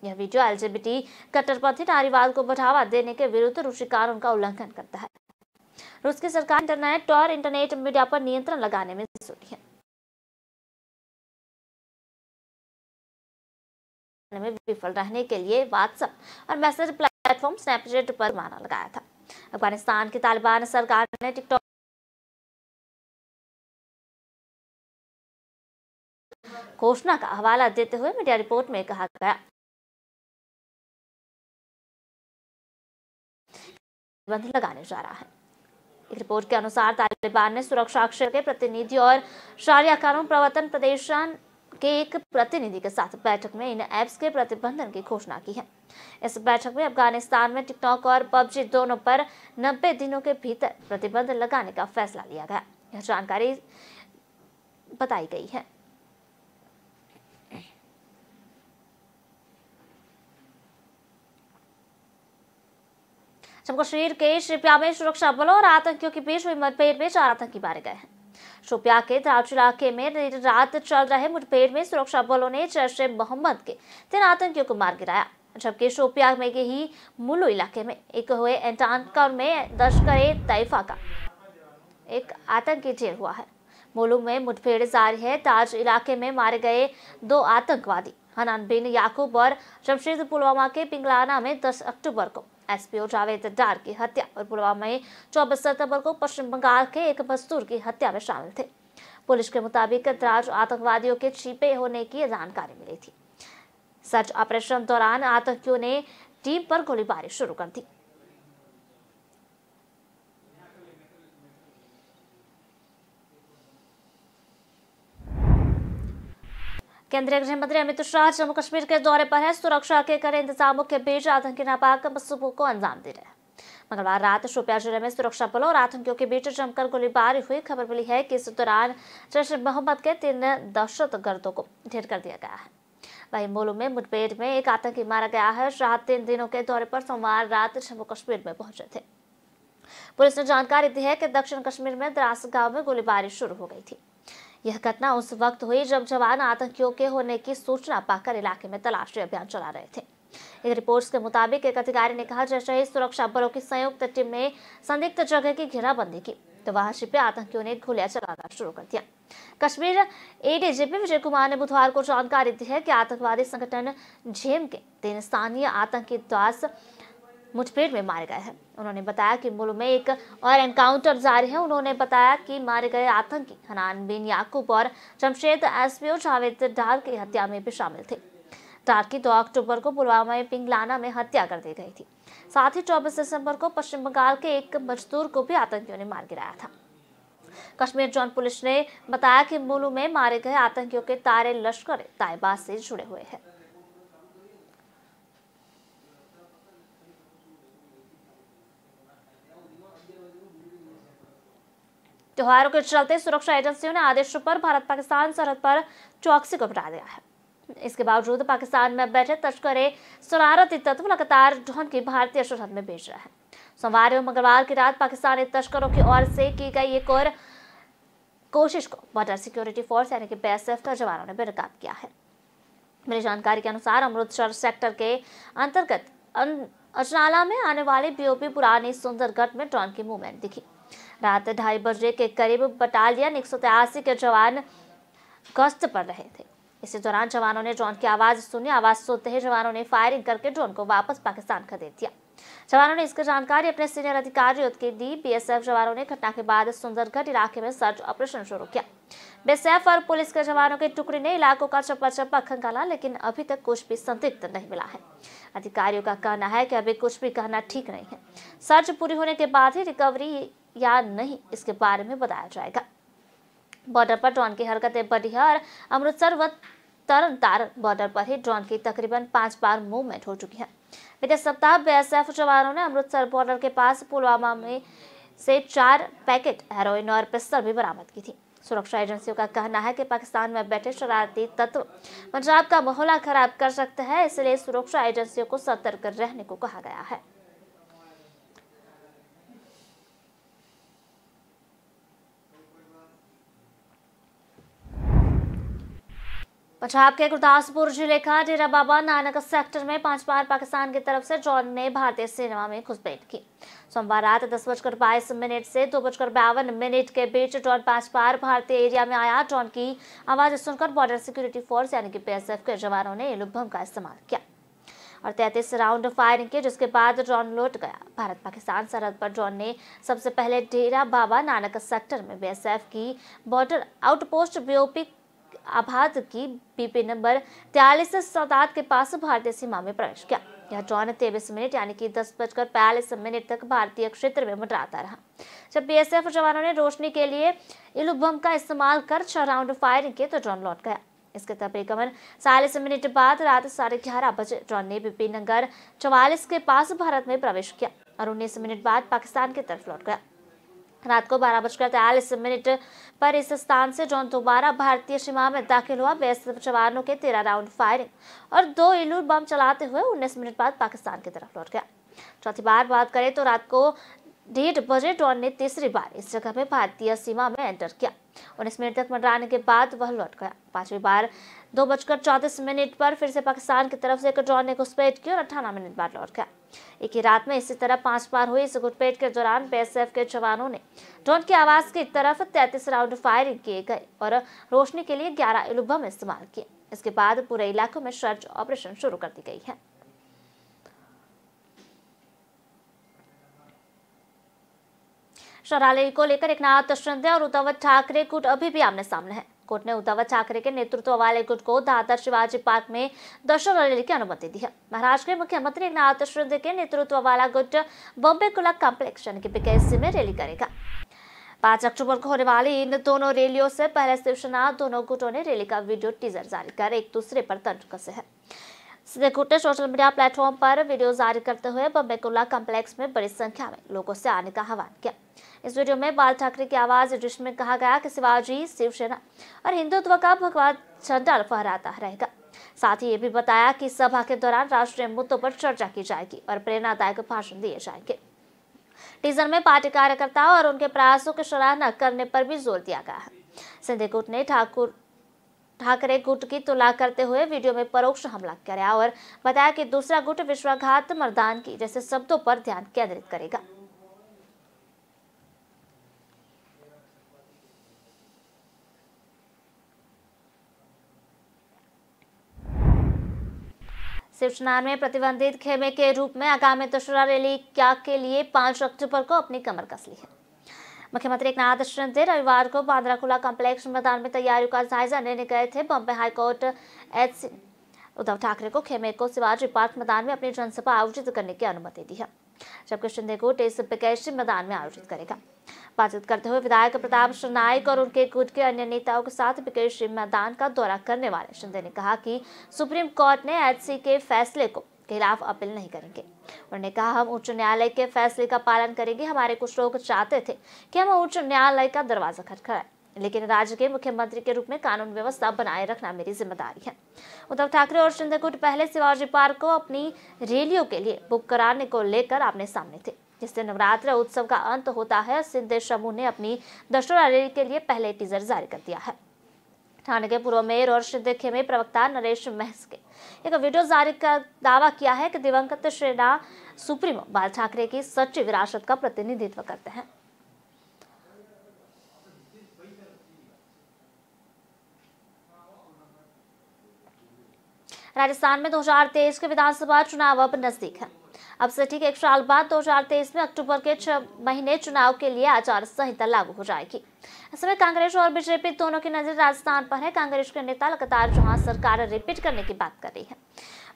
यह वीडियो एलजीबीटी कट्टरपंथी नारीवाद को बढ़ावा देने के विरुद्ध रूसी कानून का उल्लंघन करता है। रूस की सरकार इंटरनेट और इंटरनेट मीडिया पर नियंत्रण लगाने में जुटी है। में विफल रहने के लिए व्हाट्सएप और मैसेज प्लेटफॉर्म स्नैपचैट पर माना लगाया था। अफगानिस्तान की तालिबान सरकार ने टिकटॉक घोषणा का हवाला देते हुए मीडिया रिपोर्ट में कहा गया प्रतिबंध लगाने जा रहा है। एक रिपोर्ट के अनुसार तालिबान ने सुरक्षा क्षेत्र के प्रतिनिधि और शरिया कानून प्रवर्तन प्रदेशन के एक प्रतिनिधि के साथ बैठक में इन ऐप्स के प्रतिबंधन की घोषणा की है। इस बैठक में अफगानिस्तान में टिकटॉक और पबजी दोनों पर 90 दिनों के भीतर प्रतिबंध लगाने का फैसला लिया गया। यह जानकारी बताई गई है। जम्मू कश्मीर के शोपियां में सुरक्षा बलों और आतंकियों के बीच हुई मुठभेड़ में 4 आतंकी मारे गए हैं। शोपियां के द्राउच इलाके में देर रात चल रहे मुठभेड़ में सुरक्षा बलों ने जैश-ए-मोहम्मद के 3 आतंकियों को मार गिराया, जबकि शोपियां में के ही मुलू इलाके में एक हुए एंटानकर में लश्कर-ए-तैयबा का एक आतंकी ढेर हुआ है। मुलू में मुठभेड़ जारी है। ताज इलाके में मारे गए 2 आतंकवादी हनान बिन याकूब और जमशेद पुलवामा के पिंगलाना में 10 अक्टूबर को एसपीओ जावेद डार की हत्या और पुलवामा में 24 सितंबर को पश्चिम बंगाल के एक मजदूर की हत्या में शामिल थे। पुलिस के मुताबिक द्राज आतंकवादियों के छिपे होने की जानकारी मिली थी। सर्च ऑपरेशन दौरान आतंकियों ने टीम पर गोलीबारी शुरू कर दी। केंद्रीय गृह मंत्री अमित शाह जम्मू कश्मीर के दौरे पर है। सुरक्षा के कड़े इंतजामों के बीच आतंकी नापाक मंसूबों को अंजाम दे रहे हैं। मंगलवार रात शोपियां जिले में सुरक्षा बलों और आतंकियों के बीच जमकर गोलीबारी हुई। खबर मिली है कि इस दौरान जैश-ए-मोहम्मद के 3 दहशतगर्दों को ढेर कर दिया गया है। वहीं मुलू में मुठभेड़ में एक आतंकी मारा गया है। शाह 3 दिनों के दौरे पर सोमवार रात जम्मू कश्मीर में पहुंचे थे। पुलिस ने जानकारी दी है कि दक्षिण कश्मीर में द्रास गांव में गोलीबारी शुरू हो गई थी। यह घटना उस वक्त हुई जब जवान आतंकियों के होने की सूचना पाकर इलाके में तलाशी अभियान चला रहे थे। एक रिपोर्ट्स के मुताबिक एक अधिकारी ने कहा, जैसे ही सुरक्षा बलों की संयुक्त टीम ने संदिग्ध जगह की घेराबंदी की तो वहां छिपे आतंकियों ने गोलियां चलाना शुरू कर दिया। कश्मीर एडीजीपी विजय कुमार ने बुधवार को जानकारी दी है कि आतंकवादी संगठन झेम के 3 स्थानीय आतंकी दास मुठभेड़ में मारे गए हैं। उन्होंने बताया कि मुल्क में एक और एनकाउंटर जारी है। उन्होंने बताया कि मारे गए आतंकी हनान बिन याकूब और जमशेद एसपीओ जावेद डार की हत्या में भी शामिल थे। डार की 2 अक्टूबर को पुलवामा में पिंगलाना में हत्या कर दी गई थी। साथ ही 24 दिसंबर को पश्चिम बंगाल के एक मजदूर को भी आतंकियों ने मार गिराया था। कश्मीर जोन पुलिस ने बताया कि मुलू में मारे गए आतंकियों के तारे लश्कर-ए-तैयबा से जुड़े हुए हैं। त्योहारों के चलते सुरक्षा एजेंसियों ने आदेशों पर भारत पाकिस्तान सरहद पर चौकसी को बढ़ा दिया है। इसके बावजूद पाकिस्तान में बैठे तस्करे शरारती तत्व लगातार ड्रोन की भारतीय सरहद में भेज रहे हैं। सोमवार और मंगलवार की रात पाकिस्तानी तस्करों की ओर से की गई एक और कोशिश को बॉर्डर सिक्योरिटी फोर्स यानी कि BSF के जवानों ने बेनकाब किया है। मिली जानकारी के अनुसार अमृतसर सेक्टर के अंतर्गत अजनाला में आने वाले BOP पुरानी सुंदरगढ़ में ड्रोन की मूवमेंट दिखी। रात 2:30 बजे के करीब बटालियन 183 के जवान गश्त पर रहे थे। इसी दौरान जवानों ने ड्रोन की आवाज सुनी। आवाज सुनते ही जवानों ने फायरिंग करके ड्रोन को वापस पाकिस्तान कर दे दिया। जवानों ने इसकी जानकारी अपने सीनियर अधिकारियों को दी। BSF जवानों ने घटना के बाद सुंदरगढ़ इलाके में सर्च ऑपरेशन शुरू किया। BSF और पुलिस के जवानों की टुकड़ी ने इलाकों का चप्पा खंगाला, लेकिन अभी तक कुछ भी संदिग्ध नहीं मिला है। अधिकारियों का कहना है कि अभी कुछ भी कहना ठीक नहीं है। सर्च पूरी होने के बाद ही रिकवरी या नहीं इसके बारे में बताया जाएगा। बॉर्डर पर ड्रोन की हरकतें बढ़ी है और अमृतसर व तरन बॉर्डर पर ही ड्रोन की तकरीबन 5 बार मूवमेंट हो चुकी है। बीते सप्ताह BSF जवानों ने अमृतसर बॉर्डर के पास पुलवामा में से 4 पैकेट हेरोइन और पिस्टल भी बरामद की थी। सुरक्षा एजेंसियों का कहना है कि पाकिस्तान में बैठे शरारती तत्व पंजाब का माहौल खराब कर सकते हैं, इसलिए सुरक्षा एजेंसियों को सतर्क रहने को कहा गया है। पंजाब के गुरदासपुर जिले का डेरा बाबा नानक सेक्टर में 5 बार पाकिस्तान की तरफ से ड्रोन ने भारतीय सेना में घुसपैठ की। सोमवार रात 10:22 से 2:52 के बीच ड्रोन 5 बार भारतीय एरिया में आया। ड्रोन की आवाज सुनकर बॉर्डर सिक्योरिटी फोर्स यानी कि BSF के जवानों ने एलू बम का इस्तेमाल किया और 33 राउंड फायरिंग की, जिसके बाद ड्रोन लौट गया। भारत पाकिस्तान सरहद पर ड्रोन ने सबसे पहले डेरा बाबा नानक सेक्टर में BSF की बॉर्डर आउटपोस्ट BOP आबाद की BP नंबर 43 के पास भारतीय सीमा में प्रवेश किया। यह ड्रोन 23 मिनट यानी कि 10:45 तक भारतीय क्षेत्र में मंडराता रहा। जब BSF जवानों ने रोशनी के लिए इलू बम का इस्तेमाल कर 6 राउंड फायरिंग की तो ड्रोन लौट गया। इसके तकरीबन 40 मिनट बाद रात 11:30 बजे ड्रोन ने BP नंबर 44 के पास भारत में प्रवेश किया और 19 मिनट बाद पाकिस्तान की तरफ लौट गया। रात को 12:43 पर इस स्थान से ड्रोन दोबारा भारतीय सीमा में दाखिल हुआ। BSF जवानों के 13 राउंड फायरिंग और 2 इलू बम चलाते हुए 19 मिनट बाद पाकिस्तान की तरफ लौट गया। चौथी बार बात करें तो रात को 1:30 बजे ड्रोन ने तीसरी बार इस जगह में भारतीय सीमा में एंटर किया। 19 मिनट तक मंडराने के बाद वह लौट गया। पांचवी बार 2:34 पर फिर से पाकिस्तान की तरफ से एक ड्रोन ने घुसपैठ की और 18 मिनट बाद लौट गया। एक ही रात में इसी तरह 5 बार हुई इस घुसपैठ के दौरान BSF के जवानों ने ड्रोन की आवाज की तरफ 33 राउंड फायरिंग किए गए और रोशनी के लिए 11 इलू बम इस्तेमाल किए। इसके बाद पूरे इलाकों में सर्च ऑपरेशन शुरू कर दी गई है। शरारत को लेकर एकनाथ शिंदे और उद्धव ठाकरे गुट अभी भी आमने सामने है। कोर्ट ने उद्धव ठाकरे के नेतृत्व वाले गुट को दादर शिवाजी पार्क में दर्शन रैली की अनुमति दी है। महाराष्ट्र के मुख्यमंत्री एकनाथ शिंदे के नेतृत्व वाला गुट बॉम्बे कुला कॉम्प्लेक्स यानी कि BKC में रैली करेगा। 5 अक्टूबर को होने वाली इन दोनों रैलियों से पहले शिवसेना दोनों गुटों ने रैली का वीडियो टीजर जारी कर एक दूसरे पर तंज कसे है। सिंधे गुट ने सोशल मीडिया प्लेटफॉर्म पर वीडियो जारी करते हुए बॉम्बे कुला कॉम्प्लेक्स में बड़ी संख्या में लोगों से आने का आह्वान किया। इस वीडियो में बाल ठाकरे की आवाज जिसमें कहा गया कि शिवाजी शिवसेना और हिंदुत्व का भगवा झंडा फहराता रहेगा। साथ ही ये भी बताया कि सभा के दौरान राष्ट्रीय मुद्दों पर चर्चा की जाएगी और प्रेरणादायक भाषण दिए जाएंगे। टीजर में पार्टी कार्यकर्ताओं और उनके प्रयासों की सराहना करने पर भी जोर दिया गया है। सिंधे गुट ने ठाकरे गुट की तुलना करते हुए वीडियो में परोक्ष हमला किया और बताया कि दूसरा गुट विश्वासघात मर्दानगी जैसे शब्दों पर ध्यान केंद्रित करेगा। शिवसेना में प्रतिबंधित खेमे के रूप में आगामी दशहरा रैली के लिए 5 अक्टूबर को अपनी कमर कस ली है। मुख्यमंत्री एकनाथ शिंदे रविवार को बांद्रा-कुला कॉम्प्लेक्स मैदान में तैयारियों का जायजा लेने गए थे। बॉम्बे हाईकोर्ट HC उद्धव ठाकरे को खेमे को शिवाजी पार्क मैदान में अपनी जनसभा आयोजित करने की अनुमति दी है, जबकि शिंदे गुट इस BKC मैदान में आयोजित करेगा। बातचीत करते हुए विधायक प्रताप नायक और उनके गुट के अन्य नेताओं के साथ BKC मैदान का दौरा करने वाले शिंदे ने कहा कि सुप्रीम कोर्ट ने HC के फैसले को खिलाफ अपील नहीं करेंगे। उन्होंने कहा, हम उच्च न्यायालय के फैसले का पालन करेंगे। हमारे कुछ लोग चाहते थे कि हम उच्च न्यायालय का दरवाजा खटखटाएं, लेकिन राज्य के मुख्यमंत्री के रूप में कानून व्यवस्था बनाए रखना मेरी जिम्मेदारी है। उद्धव ठाकरे और शिंदे गुट पहले शिवाजी पार्क को अपनी रैलियों के लिए बुक कराने को लेकर आमने सामने थे। जिससे नवरात्र उत्सव का अंत होता है, शिंदे समूह ने अपनी दशहरा रैली के लिए पहले टीजर जारी कर दिया है। ठाणे के पूर्व मेयर और शिंदे खेमे प्रवक्ता नरेश महस के एक वीडियो जारी कर दावा किया है कि दिवंगत सेना सुप्रीमो बाल ठाकरे की सच्ची विरासत का प्रतिनिधित्व करते हैं। राजस्थान में 2023 के विधानसभा चुनाव अब नजदीक है। अब से ठीक 1 साल बाद 2023 में अक्टूबर के 6 महीने चुनाव के लिए आचार संहिता लागू हो जाएगी। ऐसे में कांग्रेस और बीजेपी दोनों की नजर राजस्थान पर है। कांग्रेस के नेता लगातार जहां सरकार रिपीट करने की बात कर रही है,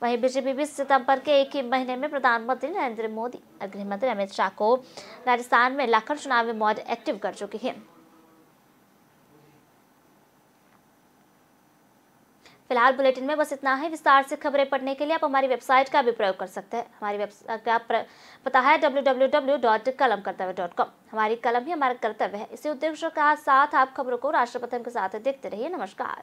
वहीं बीजेपी भी सितंबर के एक ही महीने में प्रधानमंत्री नरेंद्र मोदी और गृह मंत्री अमित शाह को राजस्थान में लाकर चुनावी मोड एक्टिव कर चुकी है। फिलहाल बुलेटिन में बस इतना है। विस्तार से खबरें पढ़ने के लिए आप हमारी वेबसाइट का भी प्रयोग कर सकते हैं। हमारी वेबसाइट का पता है www.kalamkartavya.com। हमारी कलम ही हमारा कर्तव्य है। इसी उद्देश्य के साथ आप खबरों को राष्ट्रप्रथम के साथ देखते रहिए। नमस्कार।